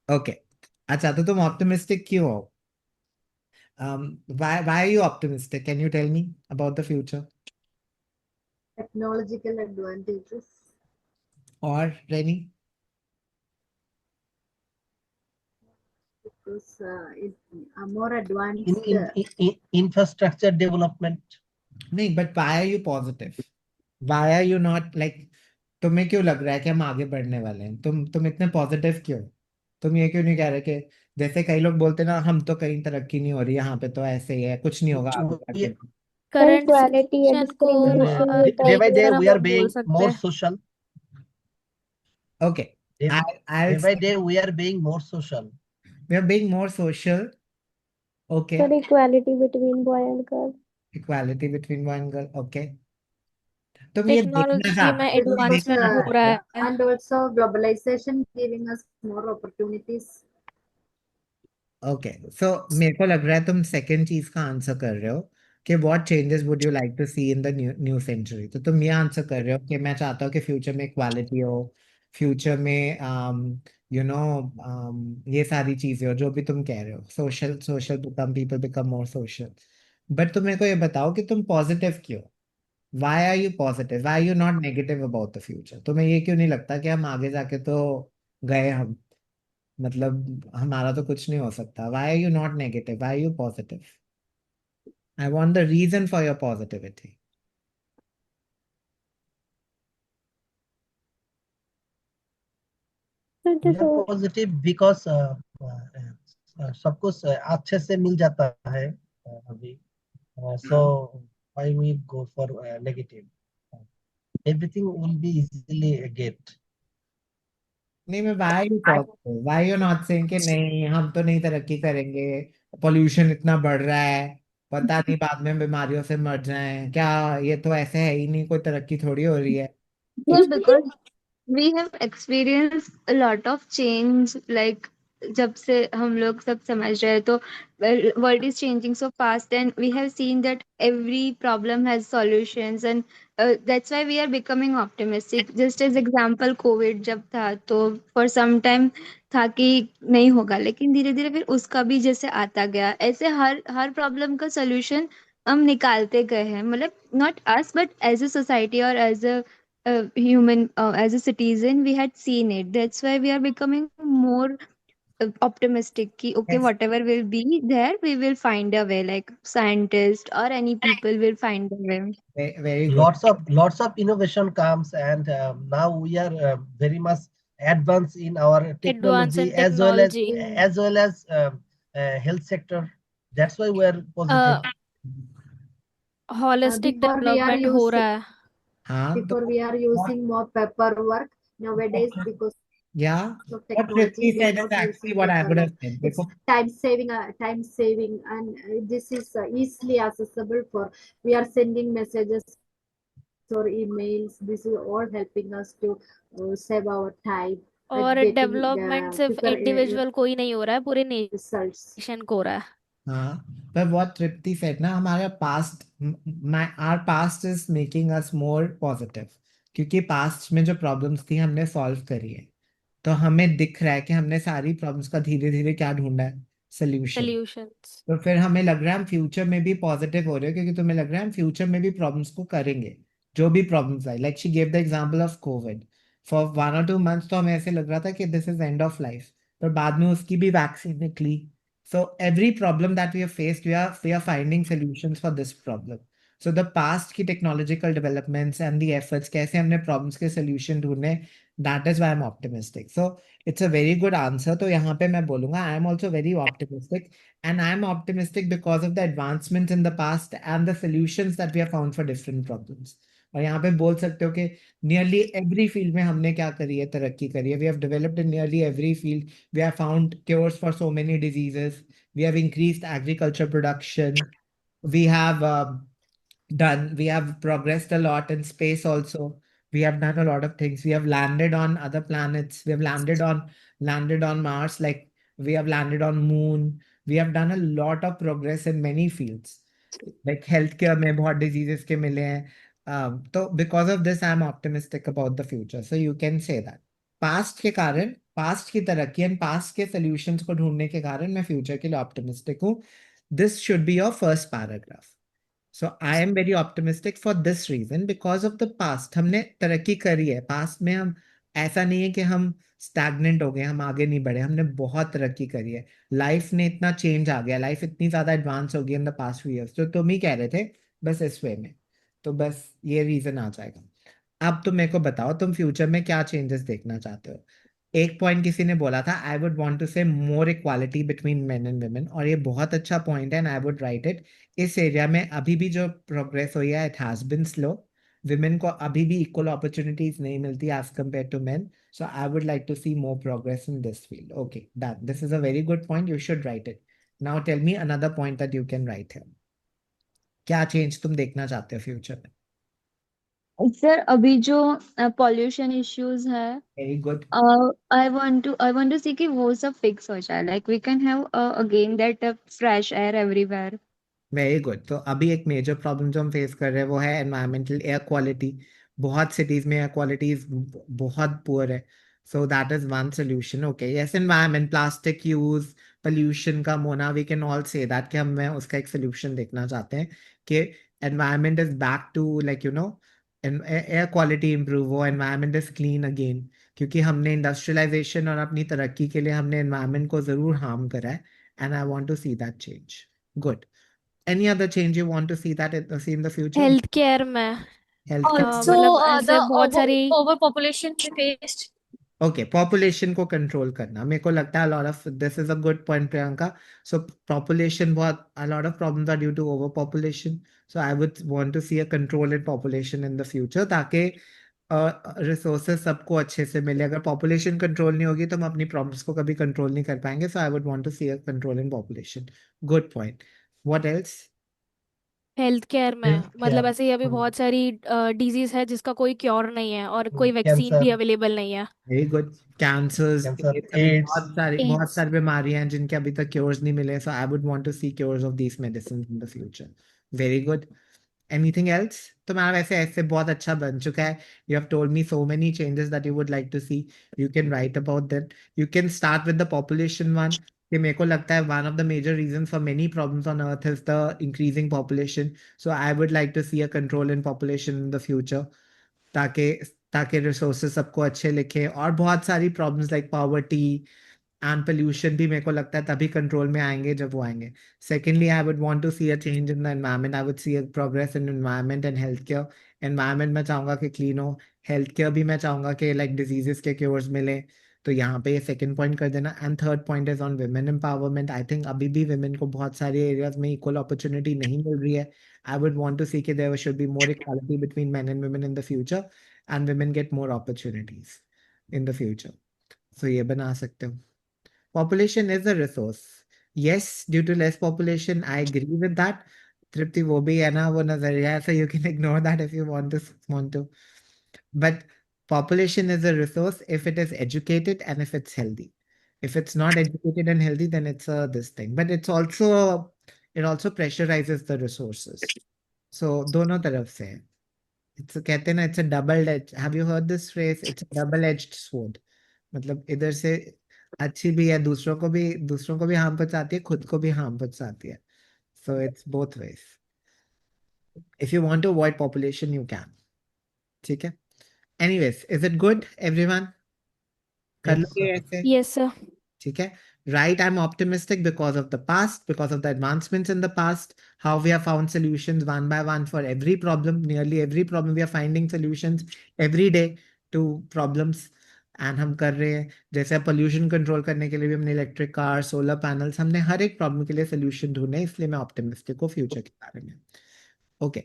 Okay. अच्छा, तो तुम ऑप्टिमिस्टिक क्यों हो? Why are you optimistic? Can you tell me about the future? Technological advantages. Or Renny? Because more advanced. Infrastructure development. नहीं, but why are you positive? Why are you not like, तुम्हें क्यों लग रहा है कि हम आगे बढ़ने वाले हैं? तुम इतने पॉजिटिव क्यों? तुम ये क्यों नहीं कह रहे कि जैसे कई लोग बोलते ना, हम तो कहीं तरक्की नहीं हो रही, यहाँ पे तो ऐसे ही है, कुछ नहीं होगा आगे जाके. करंट इक्वालिटी या सिचुएशन को डिस्क्रिमिनेशन Day by होता day, है. हम we are लोग बोल being सकते more हैं. social. Okay. Day I'll by day, we are being more social. we are being more social. Okay. Sir equality between boy and girl. Equality between boy and girl. Okay. तुम ये देखना technology में चाहते हो, तुम Because, advancement हो रहा है. and also globalization giving us more opportunities. Okay. So मेरे को लग रहा है तुम सेकंड चीज का आंसर कर रहे हो कि what changes would you like to see in the new century. तो तुम ये आंसर कर रहे हो कि मैं चाहता हूँ कि फ्यूचर में इक्वालिटी हो, फ्यूचर में यू नो ये सारी चीजें हो जो भी तुम कह रहे हो. Social social become, people become more social. But तुम मेरे को ये बताओ कि तुम पॉजिटिव क्यों? Why are you positive? Why you not negative about the future? तुम्हें ये क्यों नहीं लगता कि हम आगे जाके तो गए, हम मतलब हमारा तो कुछ नहीं हो सकता? Why are you not negative? Why are you positive? I want the reason for your positivity. Sir We जैसे are positive because सब कुछ अच्छे से मिल जाता है अभी. So why we go for negative? Everything will be easily get. नहीं, मैं why you positive? Why you not saying कि नहीं हम तो नहीं तरक्की करेंगे, पोल्यूशन इतना बढ़ रहा है, पता नहीं बाद में बीमारियों से मर जाएं क्या, ये तो ऐसे है ही नहीं, कोई तरक्की थोड़ी हो रही है. Well, because we have experienced a lot of change, like जब से हम लोग सब समझ रहे हैं तो world is changing so fast and we have seen that every problem has solutions and that's why we are becoming optimistic. Just as example, Covid जब था तो for some time था कि नहीं होगा, लेकिन धीरे धीरे फिर उसका भी जैसे आता गया, ऐसे हर हर प्रॉब्लम का सोल्यूशन हम निकालते गए हैं. मतलब not us but as a society or as a human, as a citizen we had seen it. That's why we are becoming more optimistic कि okay, Yes. whatever will be there we will find a way, like scientists or any people will find a way. Very good. Lots of innovation comes, and now we are very much advanced in our Advance technology in technology. as well as health sector. That's why we are positive. Holistic Before we are development हो using, रहा है. हाँ तो before we are using more paperwork nowadays because yeah, of what technology. Tripti We are said is not actually using what I would have paperwork. said. It's Because time saving, and this is easily accessible for. We are sending messages or emails. This is all helping us to save our time और and getting development सिर्फ quicker individual को ही नहीं हो रहा है, पूरे results. Nation को हो रहा है. हाँ, but what Tripti said ना, हमारा past, our past is making us more positive. क्योंकि past में जो problems थी हमने solve करी है, तो हमें दिख रहा है कि हमने सारी problems का धीरे धीरे क्या ढूंढा है, solution. सॉल्यूशंस. तो फिर हमें लग रहा है हम फ्यूचर में भी पॉजिटिव हो रहे हो, क्योंकि तुम्हें लग रहा है हम फ्यूचर में भी प्रॉब्लम्स को करेंगे, जो भी प्रॉब्लम्स आए. Like she gave the example of Covid. For 1 or 2 months तो हमें ऐसे लग रहा था कि this is end of life, पर बाद में उसकी भी वैक्सीन निकली. So every problem that we have faced, we are finding solutions for this problem. So the past की technological developments and the efforts, कैसे हमने प्रॉब्लम्स के सोल्यूशन ढूंढने, that is why I am optimistic. So it's a very good answer. तो यहाँ पे मैं बोलूंगा I am also very optimistic. And I'm optimistic because of the advancements in the past and the solutions that we have found for different problems. और यहाँ पे बोल सकते हो कि nearly every field में हमने क्या करी है, तरक्की करी है. We have developed in nearly every field. We have found cures for so many diseases. We have increased agriculture production. We have progressed a lot in space also. We have done a lot of things. We have landed on other planets. We have landed on Mars. Like we have landed on Moon. We have done a lot of progress in many fields. Like healthcare में बहुत diseases के मिले हैं. तो because of this, I'm optimistic about the future. So you can say that. Past के कारण, past की तरक्की and past के solutions को ढूंढने के कारण मैं future के लिए optimistic हूँ. This should be your first paragraph. So I am very optimistic for this reason because of the past. हमने तरक्की करी है. Past में हम, ऐसा नहीं है कि हम stagnant हो गए, हम आगे नहीं बढ़े. हमने बहुत तरक्की करी है. लाइफ ने इतना चेंज आ गया, लाइफ इतनी ज्यादा एडवांस हो गई in the past few years. तो तुम ही कह रहे थे बस इस वे में, तो बस ये रीजन आ जाएगा. अब तुम मेरे को बताओ, तुम फ्यूचर में क्या चेंजेस देखना चाहते हो. एक पॉइंट किसी ने बोला था, आई would want to say more equality between men and women, और ये बहुत अच्छा पॉइंट है and I would write it. इस एरिया में अभी भी जो प्रोग्रेस हुई है, it has been slow. Women को अभी भी इक्वल अपॉर्चुनिटीज नहीं मिलती as compared to men. So I would like to see more progress in this field. Okay, done. This is a very good point. You should write it. Now tell me another point that you can write here. क्या change तुम देखना चाहते हो future में? Sir अभी जो pollution issues है, very good. I want to see कि वो सब फिक्स हो जाए, like we can have again that fresh air everywhere. Very good. तो अभी एक मेजर प्रॉब्लम जो हम फेस कर रहे हैं वो है एनवायरमेंटल एयर क्वालिटी. बहुत सिटीज में एयर क्वालिटी बहुत पुअर है. So that is one solution. Okay, yes, environment, plastic use, pollution कम होना, we can all say that कि हम मैं उसका एक सोल्यूशन देखना चाहते हैं कि environment is back to like air quality improve हो, एनवायरमेंट इज क्लीन अगेन. क्योंकि हमने इंडस्ट्रियलाइजेशन और अपनी तरक्की के लिए हमने एनवायरमेंट को जरूर हार्म करा है. And I want to see that change. Good. Any other change you want to see see in the future? Health care में Healthcare. Also, मतलब the ऐसे बहुत सारी. overpopulation we faced. Okay, population को control करना. मेरे को लगता है a lot of this is a good point, Priyanka. So population बहुत a lot of problems are due to overpopulation. So I would want to see a control in population in the future ताकि resources सबको अच्छे से मिले. अगर population control नहीं होगी तो हम अपनी problems को कभी control नहीं कर पाएंगे. So I would want to see a control in population. Good point. What else? Health care में मतलब Healthcare, ऐसे ही अभी बहुत सारी डिजीज है जिसका कोई क्योर नहीं है और कोई वैक्सीन cancer, भी अवेलेबल नहीं है. Very good. कैंसर्स, cancer, अभी AIDS. बहुत AIDS. सारी बीमारियां हैं जिनके अभी तक क्योर्स नहीं मिले. So I would want to see cures of these medicine in the future. Very good. Anything else? तुम्हारा वैसे ऐसे बहुत अच्छा बन चुका है. You have told me so many changes that you would like to see. You can write about that. You can start with the population one. कि मेरे को लगता है one of the major reason for many problems on earth is the increasing population. So I would like to see a control in population in the future, ताकि ताकि resources सबको अच्छे लिखे. और बहुत सारी problems like poverty and pollution भी मेरे को लगता है तभी कंट्रोल में आएंगे जब वो आएंगे. Secondly, I would want to see a change in the environment. I would see a progress in environment and health care. Environment में चाहूंगा कि क्लीन हो. हेल्थ केयर भी मैं चाहूंगा कि लाइक डिजीजेस के क्योर्स मिले. तो यहाँ पे ये सेकंड पॉइंट कर देना. And third point is on women empowerment. I think अभी भी विमेन को बहुत सारे एरियाज में इक्वल अपॉर्चुनिटी नहीं मिल रही है. I would want to see कि there should be more equality between men and women in the future, and women get more opportunities in the future. So ये बना सकते हो. Population is a resource. Yes, due to less population, I agree with that. तृप्ति, वो भी है ना, वो नजरिया है, so you can ignore that if you want to. But population is a resource if it is educated and if it's healthy. If it's not educated and healthy, then it's a this thing. But it also pressurizes the resources. So दोनों तरफ से है. कहते हैं ना, it's a double edged. Have you heard this phrase? It's a double edged sword. मतलब इधर से अच्छी भी है, दूसरों को भी हार्म पहुंचाती है, खुद को भी हार्म पहुंचाती है. So it's both ways. If you want to avoid population, you can. ठीक है. Anyways, is it good, everyone? कर Yes, लोगे sir. ऐसे? Yes, sir. ठीक है. Right, I'm optimistic because of the past, because of the advancements in the past, how we have found solutions one by one for every problem, nearly every problem we are finding solutions every day to problems. And हम कर रहे हैं. जैसे pollution control करने के लिए भी हमने इलेक्ट्रिक कार, सोलर पैनल्स, हमने हर एक प्रॉब्लम के लिए सोल्यूशन ढूंढे. इसलिए मैं ऑप्टिमिस्टिक हूँ फ्यूचर के बारे में. ओके,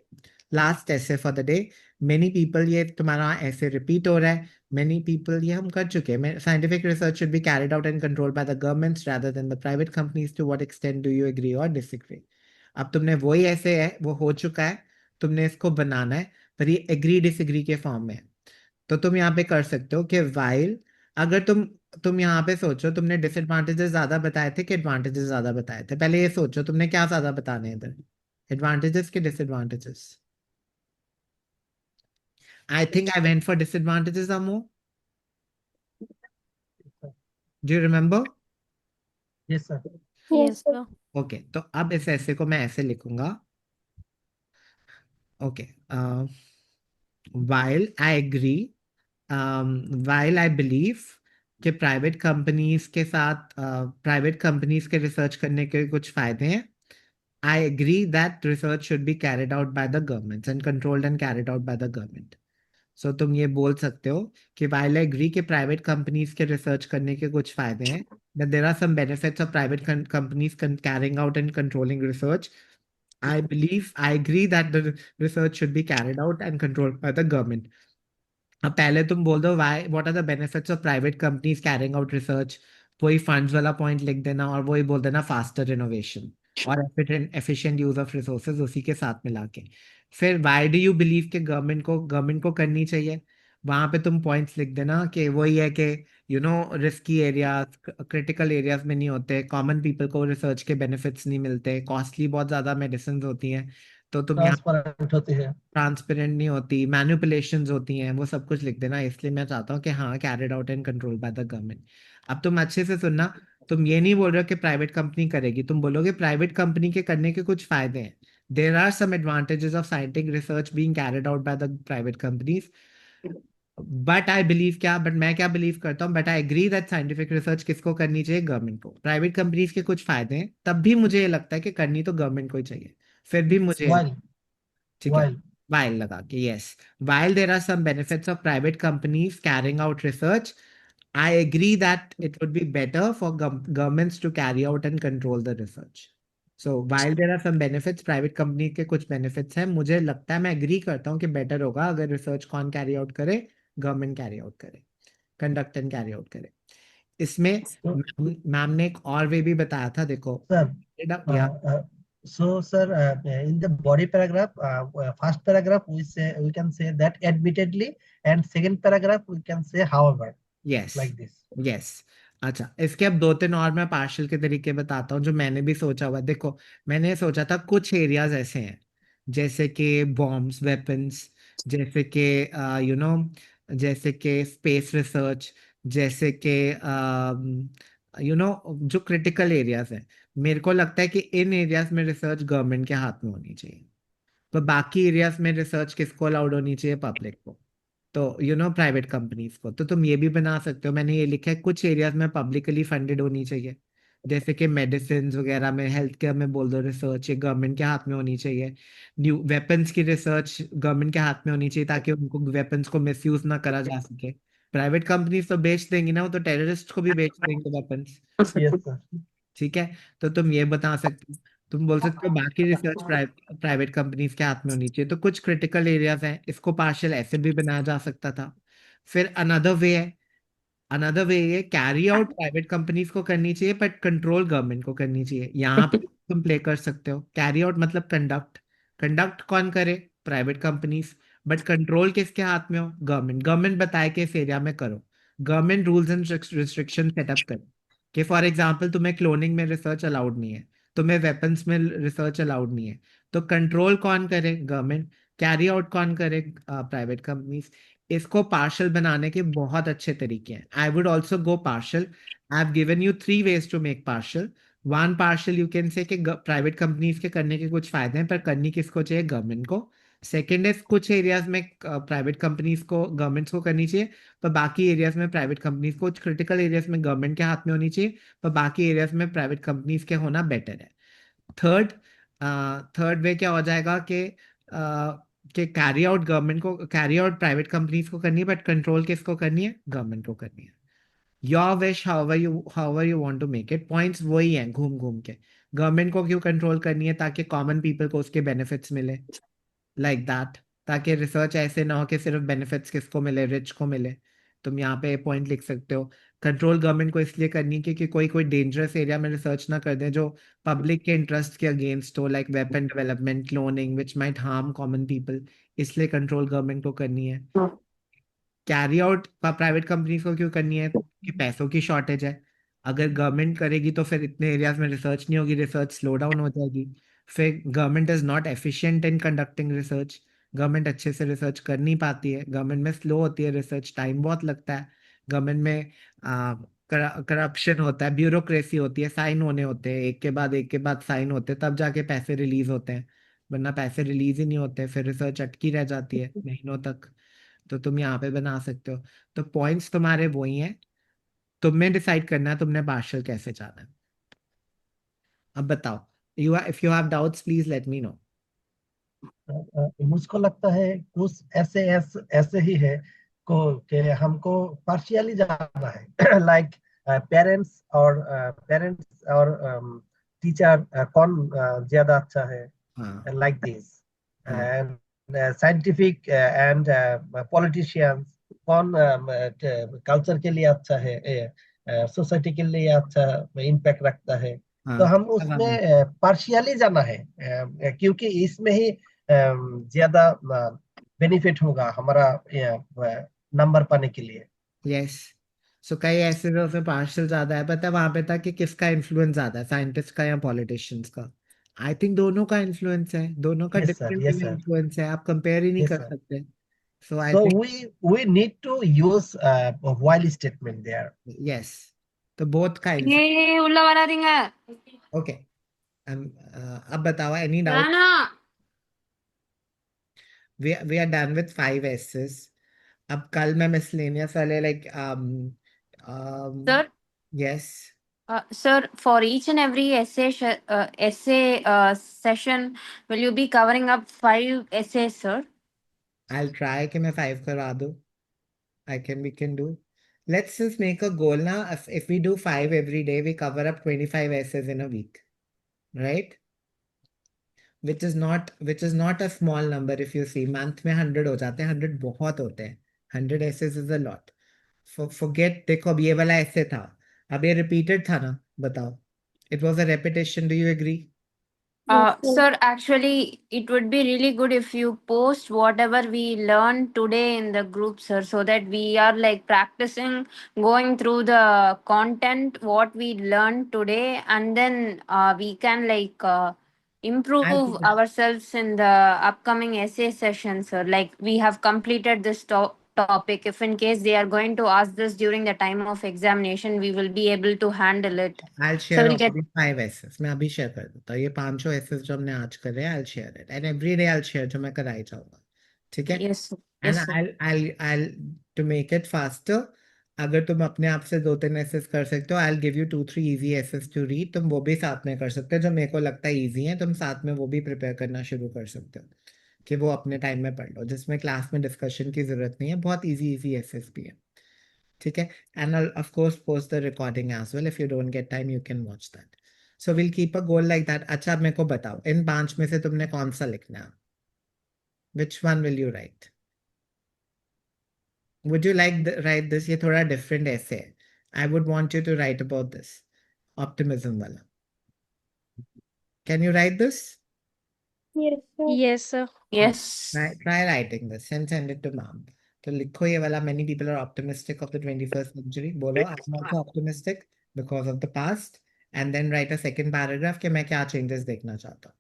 लास्ट ऐसे for the day. Many people, ये तुम्हारा ऐसे रिपीट हो रहा है. मेनी पीपल, ये हम कर चुके हैं. Scientific research should be carried out and control by the governments rather than the private companies. To what extent do you agree और डिसएग्री? अब तुमने वही ऐसे है, वो हो चुका है, तुमने इसको बनाना है, पर ये एग्री डिसएग्री के फॉर्म में है. तो तुम यहाँ पे कर सकते हो कि वाइल, अगर तुम यहाँ पे सोचो, तुमने डिसएडवांटेजेस ज्यादा बताए थे कि एडवांटेजेस ज्यादा बताए थे? पहले ये सोचो तुमने क्या ज्यादा बताने हैं इधर, एडवांटेजेस के disadvantages? I think I went for disadvantages अमो. Do you remember? Yes, sir. Yes, sir. Okay, तो अब इस ऐसे को मैं ऐसे लिखूंगा. Okay, while I agree, while I believe कि प्राइवेट कंपनीज के साथ, प्राइवेट कंपनीज के रिसर्च करने के कुछ फायदे हैं. I agree that research should be carried out by the governments and controlled and carried out by the government. So तुम ये बोल सकते हो कि while I agree कि प्राइवेट कंपनीज के रिसर्च करने के कुछ फायदे हैं, that there are some benefits of private companies carrying out and controlling research. I agree that the research should be carried out and controlled by the government. अब पहले तुम बोल दो why, what are the benefits of private companies carrying out research. वही funds वाला point लिख देना और वही बोल देना फास्टर इनोवेशन और एफिशिएंट यूज ऑफ रिसोर्सेज उसी के साथ मिला के. फिर व्हाई डू यू बिलीव कि गवर्नमेंट को करनी चाहिए? वहां पे तुम पॉइंट्स लिख देना कि वही है कि रिस्की एरियाज, क्रिटिकल एरियाज में नहीं होते, कॉमन पीपल को रिसर्च के बेनिफिट्स नहीं मिलते, कॉस्टली बहुत ज्यादा मेडिसिन होती हैं, तो तुम यहाँ ट्रांसपेरेंट होती है. ट्रांसपेरेंट नहीं होती, मैनिपुलेशंस होती हैं, वो सब कुछ लिख देना. इसलिए मैं चाहता हूँ कि हाँ, carried out and control by the government. अब तुम अच्छे से सुनना. तुम ये नहीं बोल रहे हो कि प्राइवेट कंपनी करेगी, तुम बोलोगे प्राइवेट कंपनी के करने के कुछ फायदे हैं. There are some advantages of scientific research being carried out by the private companies. But मैं क्या बिलीव करता हूँ, but I agree that scientific research किसको करनी चाहिए? गवर्नमेंट को. प्राइवेट कंपनीज के कुछ फायदे हैं, तब भी मुझे ये लगता है कि करनी तो गवर्नमेंट को ही चाहिए. फिर भी मुझे, While ठीक है, while while लगा के, yes, while there are some benefits of private companies carrying out research, I agree that it would be better for governments to carry out and control the research. So while there are some benefits, private company के कुछ benefits हैं, मुझे लगता है, मैं agree करता हूँ कि better होगा अगर research कौन carry out करे? Government carry out करे, conduct and carry out करे. इसमें so, मैम ने एक और वे भी बताया था, देखो. sir. या So, sir, in the body paragraph, first paragraph we can say that admittedly, and second paragraph we can say however. Yes, Like this. Yes. अच्छा, इसके अब 2-3 और मैं पार्शियल के तरीके बताता हूँ जो मैंने भी सोचा हुआ. देखो, मैंने सोचा था कुछ एरियाज ऐसे हैं जैसे कि बॉम्ब्स, वेपन्स, जैसे कि यू नो जैसे कि स्पेस रिसर्च, जैसे कि जो क्रिटिकल एरियाज हैं। मेरे को लगता है कि इन एरियाज में रिसर्च गवर्नमेंट के हाथ में होनी चाहिए। तो बाकी एरियाज में रिसर्च किसको अलाउड होनी चाहिए? पब्लिक को। तो प्राइवेट कंपनीज को। तो तुम ये भी बना सकते हो, मैंने ये लिखा है कुछ एरियाज में पब्लिकली फंडेड होनी चाहिए, जैसे कि मेडिसिन वगैरह में, हेल्थ केयर में बोल दो, रिसर्च ये गवर्नमेंट के हाथ में होनी चाहिए। न्यू वेपन्स की रिसर्च गवर्नमेंट के हाथ में होनी चाहिए, ताकि उनको वेपन्स को मिसयूज ना करा जा सके। प्राइवेट कंपनीज तो बेच देंगी ना, वो तो टेररिस्ट को भी बेच देंगे वेपन्स। Yes, sir. ठीक है। तो तुम ये बता सकते हो, तुम बोल सकते हो बाकी रिसर्च प्राइवेट कंपनीज के हाथ में होनी चाहिए। तो कुछ क्रिटिकल एरियाज हैं, इसको पार्शियल ऐसे भी बनाया जा सकता था। फिर अनदर वे ये कैरी आउट प्राइवेट कंपनीज को करनी चाहिए, बट कंट्रोल गवर्नमेंट को करनी चाहिए। यहाँ पे तुम प्ले कर सकते हो। कैरी आउट मतलब कंडक्ट। कंडक्ट कौन करे? Private companies. बट कंट्रोल किसके हाथ में हो? गवर्नमेंट। गवर्नमेंट बताए कि इस एरिया में करो। Government rules and restriction setup करे कि फॉर एग्जाम्पल तुम्हें क्लोनिंग में रिसर्च अलाउड नहीं है, तुम्हें वेपन्स में रिसर्च अलाउड नहीं है। तो कंट्रोल कौन करे? गवर्नमेंट। कैरी आउट कौन करे? Private companies. इसको पार्शल बनाने के बहुत अच्छे तरीके हैं। I would also go partial. I have given you 3 ways to make partial. One partial you can say कि प्राइवेट कंपनीज के करने के कुछ फायदे हैं, पर करनी किसको चाहिए? गवर्नमेंट को। सेकेंड इज कुछ एरियाज में प्राइवेट कंपनीज को गवर्नमेंट्स को करनी चाहिए, पर बाकी एरियाज में प्राइवेट कंपनीज को। कुछ क्रिटिकल एरियाज में गवर्नमेंट के हाथ में होनी चाहिए, पर बाकी एरियाज में प्राइवेट कंपनीज के होना बेटर है। थर्ड थर्ड वे क्या हो जाएगा कि कैरी आउट प्राइवेट कंपनीज को करनी है, बट कंट्रोल किसको करनी है? गवर्नमेंट को करनी है। Your wish, however you want to make it. Points वही हैं घूम घूम के। गवर्नमेंट को क्यों कंट्रोल करनी है? ताकि कॉमन पीपल को उसके बेनिफिट्स मिले, लाइक दैट। ताकि रिसर्च ऐसे ना हो कि सिर्फ बेनिफिट्स किसको मिले? रिच को मिले। तुम यहाँ पे पॉइंट लिख सकते हो। कंट्रोल गवर्नमेंट को इसलिए करनी है क्योंकि कोई कोई डेंजरस एरिया में रिसर्च ना कर दे जो पब्लिक के इंटरेस्ट के अगेंस्ट हो, like weapon development, cloning, which might harm common people. इसलिए कंट्रोल गवर्नमेंट को करनी है। कैरी आउट प्राइवेट कंपनीज को क्यों करनी है? कि पैसों की शॉर्टेज है। अगर गवर्नमेंट करेगी तो फिर इतने एरियाज में रिसर्च नहीं होगी, रिसर्च स्लो डाउन हो जाएगी। फिर government is not efficient in conducting research. Government अच्छे से रिसर्च कर नहीं पाती है, गवर्नमेंट में स्लो होती है रिसर्च, टाइम बहुत लगता है। गवर्नमेंट में करप्शन होता है, ब्यूरोक्रेसी होती है, साइन होने होते हैं, एक के बाद साइन होते हैं, तब जाके पैसे रिलीज होते हैं। वरना पैसे रिलीज ही नहीं होते, फिर रिसर्च अटकी रह जाती है महीनों तक। तो तुम यहाँ पे बना सकते हो। तो पॉइंट्स तुम्हारे वही हैं, तुम्हें डिसाइड करना है तुमने पार्शल कैसे जाना है। अब बताओ, if you have doubts please let me know. मुझको लगता है कुछ ऐसे ही है को कि हमको पार्शियली जाना है लाइक पेरेंट्स और टीचर कौन ज्यादा अच्छा है, हाँ। like this हाँ। and scientific and politicians कौन कल्चर के लिए अच्छा है, सोसाइटी के लिए अच्छा इम्पैक्ट रखता है। तो हाँ, हम जवाब नहीं। उसमें पार्शियली जाना है, क्योंकि इसमें ही ज्यादा बेनिफिट होगा हमारा नंबर पाने के लिए। यस। सो कई ऐसे तो उसमें पार्शल ज्यादा है, पता है वहां पे था कि किसका इन्फ्लुएंस ज्यादा है, साइंटिस्ट का या पॉलिटिशियंस का? आई थिंक दोनों का इन्फ्लुएंस है, दोनों का yes sir, different yes sir, influence है, आप कंपेयर ही नहीं यस कर सर। सकते। सो आई So think we need to use a while statement there. Yes. तो बोथ का ये उल्ला वाला दिंगा ओके। अब बताओ, any doubt? Rana we are done with 5 S's. अब कल मैं मिसलेनियस वाले like sir yes. sir, for each and every essay session, will you be covering up 5 essays, sir? I'll try कि मैं 5 करवा दूँ। we can do. Let's just make a goal now. If we do 5 every day, we cover up 25 essays in a week, right? Which is not a small number if you see. Month में 100 हो जाते हैं, 100 बहुत होते हैं। 100 essays is a lot. Forget, देखो अब ये वाला ऐसे था, अब ये repeated था ना, बताओ। It was a repetition. Do you agree? Yes, sir. Sir, actually, it would be really good if you post whatever we learned today in the group, sir, so that we are like practicing going through the content, what we learned today, and then we can like improve I'll keep it. ourselves in the upcoming essay session, sir? Like we have completed this topic. If in case they are going to ask this during the time of examination, we will be able to handle it. I'll So share we'll all get. the 5 essays. मैं अभी share कर देता हूँ ये 500 essays जो हमने आज कर रहे हैं. I'll share it and every day I'll share जो मैं कराई जाऊंगा. ठीक है? Yes, sir. And Yes, sir. I'll to make it faster. अगर तुम अपने आप से 2-3 essays कर सकते हो, I'll give you 2-3 easy essays to read. तुम वो भी साथ में कर सकते हो जो मेरे को लगता है easy है. तुम साथ में वो भी prepare करना शुरू कर सकते हो कि वो अपने टाइम में पढ़ लो, जिसमें क्लास में डिस्कशन की जरूरत नहीं है. बहुत इजी essays भी है. ठीक है? And I'll of course post the recording as well. If you don't get time, you can watch that. So we'll keep a goal like that. अच्छा अब मेरे को बताओ इन 5 में से तुमने कौन सा लिखना है? Which one will you write? Would you like write this? ये थोड़ा different essay है. I would want you to write about this optimism वाला. Can you write this? Yes, sir. Yes, sir. Yes. Try writing this and send it to mom. तो लिखो ये वाला many people are optimistic of the 21st century. बोलो I'm also optimistic because of the past. And then write a second paragraph कि मैं क्या changes देखना चाहता हूँ.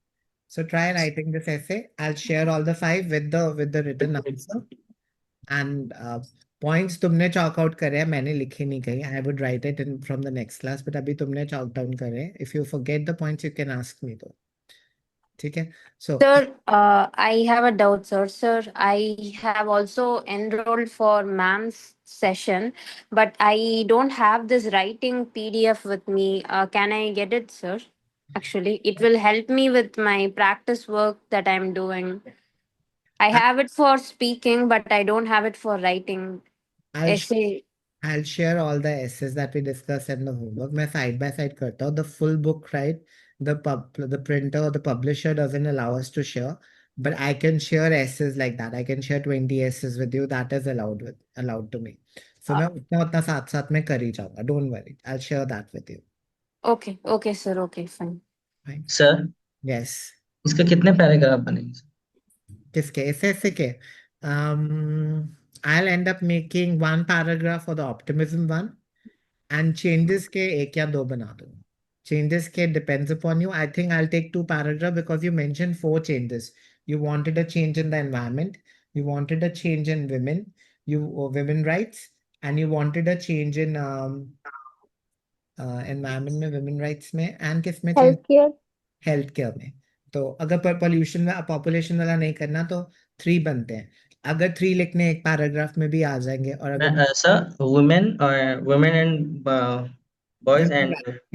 So try writing this essay. I'll share all the 5 with the written answer. And points तुमने chalk out करे हैं, मैंने लिखे नहीं कहीं. I would write it in from the next class. But अभी तुमने chalk down करे हैं. If you forget the points, you can ask me though. ठीक है? So Sir, I have a doubt, sir. Sir, I have also enrolled for ma'am's session, but I don't have this writing PDF with me. Can I get it, sir? Actually, it will help me with my practice work that I'm doing. I have it for speaking, but I don't have it for writing I'll sh- essay. I'll share all the essays that we discussed in the homework. मैं side by side करता हूँ. The full book, right? The printer or the publisher doesn't allow us to share, but I can share essays like that. I can share 20 essays with you. That is allowed to me. So मैं उतना साथ साथ में कर ही जाऊंगा. Don't worry. I'll share that with you. Okay, okay, sir. Okay, fine. Fine. Sir Yes. इसके कितने paragraph बनेंगे? किसके ऐसे के I'll end up making 1 paragraph for the optimism one and changes के 1 या 2 बना दूंगा. Changes के depends upon you. I think I'll take 2 paragraph because you mentioned 4 changes. You wanted a change in the environment, you wanted a change in women rights, and you wanted a change in environment में, women rights में, and किस में change? Healthcare. Health care में. तो अगर pollution population वाला नहीं करना तो 3 बनते हैं. अगर 3 लिखने एक पैराग्राफ में भी आ जाएंगे. और अगर sir women and boys and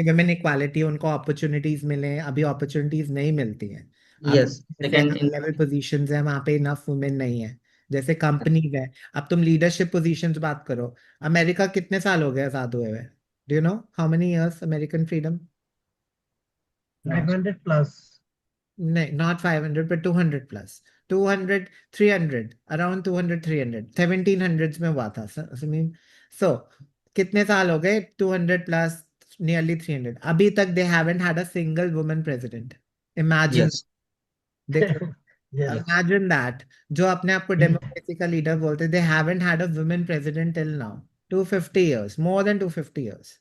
women equality, उनको अपॉर्चुनिटीज मिले. अभी अपॉर्चुनिटीज नहीं मिलती हैं. यस सेकंड लेवल पोजीशंस है वहां पे इनफ वुमेन नहीं है. जैसे कंपनीज है. अब तुम लीडरशिप पोजीशंस बात करो. अमेरिका कितने साल हो गए आजाद हुए हुए? Do you no how many years American freedom? 500 plus. No, not 500, but 200 plus. 200, 300, around 200, 300. 1700s में हुआ था. So, कितने साल हो गए? 200 plus, nearly 300. अभी तक they haven't had a single woman president. Imagine. Yes देखो, Yes. imagine that. जो अपने आप को डेमोक्रेसी का लीडर बोलते, they haven't had a woman president till now. 250 years, more than 250 years.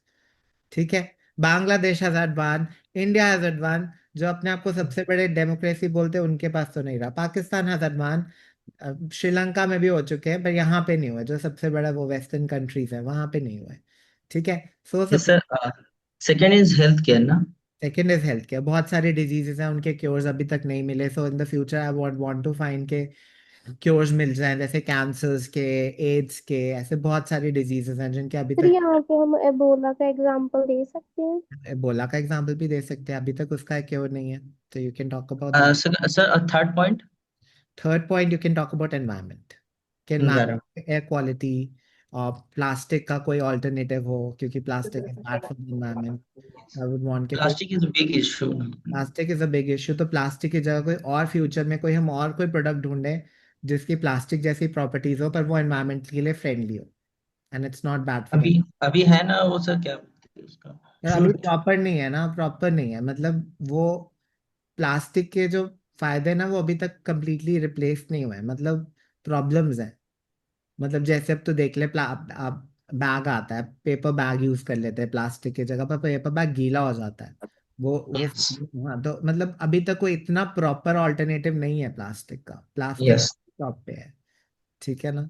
ठीक है? Bangladesh has had one, India has had one. जो अपने आप को सबसे बड़े डेमोक्रेसी बोलते हैं उनके पास तो नहीं रहा. Pakistan has had one. Sri Lanka में भी हो चुके हैं पर यहाँ पे नहीं हुए. जो सबसे बड़ा वो वेस्टर्न कंट्रीज है वहां पे नहीं हुए. ठीक है? So yes sir second is health care ना. Second is health care. बहुत सारे डिजीजेस हैं, उनके क्योर्स अभी तक नहीं मिले. So in the future I want to find के क्योर्स मिल जाए. जैसे कैंसर्स के, एड्स के, ऐसे बहुत सारी डिजीजेस हैं जिनके अभी सर तक. यहाँ पे हम एबोला का एग्जांपल दे सकते हैं. एबोला का एग्जांपल भी दे सकते हैं. अभी तक उसका क्योर नहीं है. तो you can talk about that. Sir third point. Third point you can talk about environment. कि एनवायरनमेंट, एयर क्वालिटी और प्लास्टिक का कोई ऑल्टरनेटिव हो, क्योंकि plastic is bad for the environment. I would want के plastic is a big issue. Plastic is a big issue. तो plastic की जगह कोई और फ्यूचर में कोई हम और कोई प्रोडक्ट ढूंढें जिसकी प्लास्टिक जैसी प्रॉपर्टीज हो पर वो एनवायरनमेंट के लिए फ्रेंडली हो and it's not bad for. अभी है ना वो सर क्या बोलते हैं उसका अभी फ्रूट. प्रॉपर नहीं है ना. प्रॉपर नहीं है मतलब वो प्लास्टिक के जो फायदे ना वो अभी तक कंप्लीटली रिप्लेस नहीं हुए हैं. मतलब प्रॉब्लम्स हैं. मतलब जैसे अब तो देख ले बैग आता है, पेपर बैग यूज कर लेते हैं प्लास्टिक की जगह पर. पेपर बैग गीला हो जाता है वो Yes. हाँ, तो मतलब अभी तक कोई इतना प्रॉपर ऑल्टरनेटिव नहीं है प्लास्टिक का। Plastic Yes. टॉप पे है, ठीक है ना।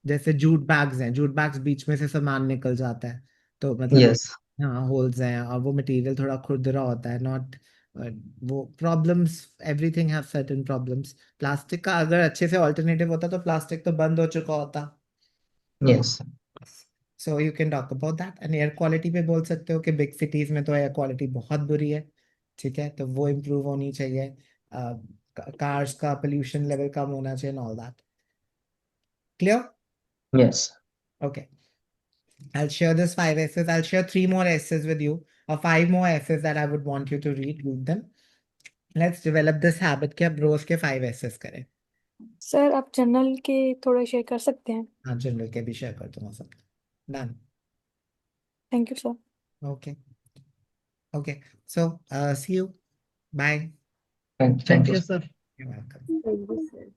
जैसे जूट बैग्स हैं, जूट बैग्स बीच में से सामान निकल जाता है, तो मतलब Yes. हाँ होल्स हैं, और वो मटेरियल थोड़ा खुरदरा होता है, नॉट वो problems, everything have certain problems. Plastic का अगर अच्छे से ऑल्टरनेटिव होता तो प्लास्टिक तो बंद हो चुका होता। Yes. So you can talk about that. And air quality पे बोल सकते हो कि बिग सिटीज में तो एयर क्वालिटी बहुत बुरी है, ठीक है, तो वो इम्प्रूव होनी चाहिए। कार्स का पोल्यूशन लेवल कम होना चाहिए, all that. Clear? Yes. Okay. I'll share this 5 essays. I'll share 3 more essays with you, or 5 more essays that I would want you to read. Read them. Let's develop this habit कि अब रोज के 5 essays करें। Sir आप journal के थोड़ा share कर सकते हैं? हाँ, जनरल के भी शेयर कर दूंगा सब। Done. Thank you sir. Okay. Okay. So, see you. Bye. Thank Thank you. you, sir. You're welcome. Thank you, sir.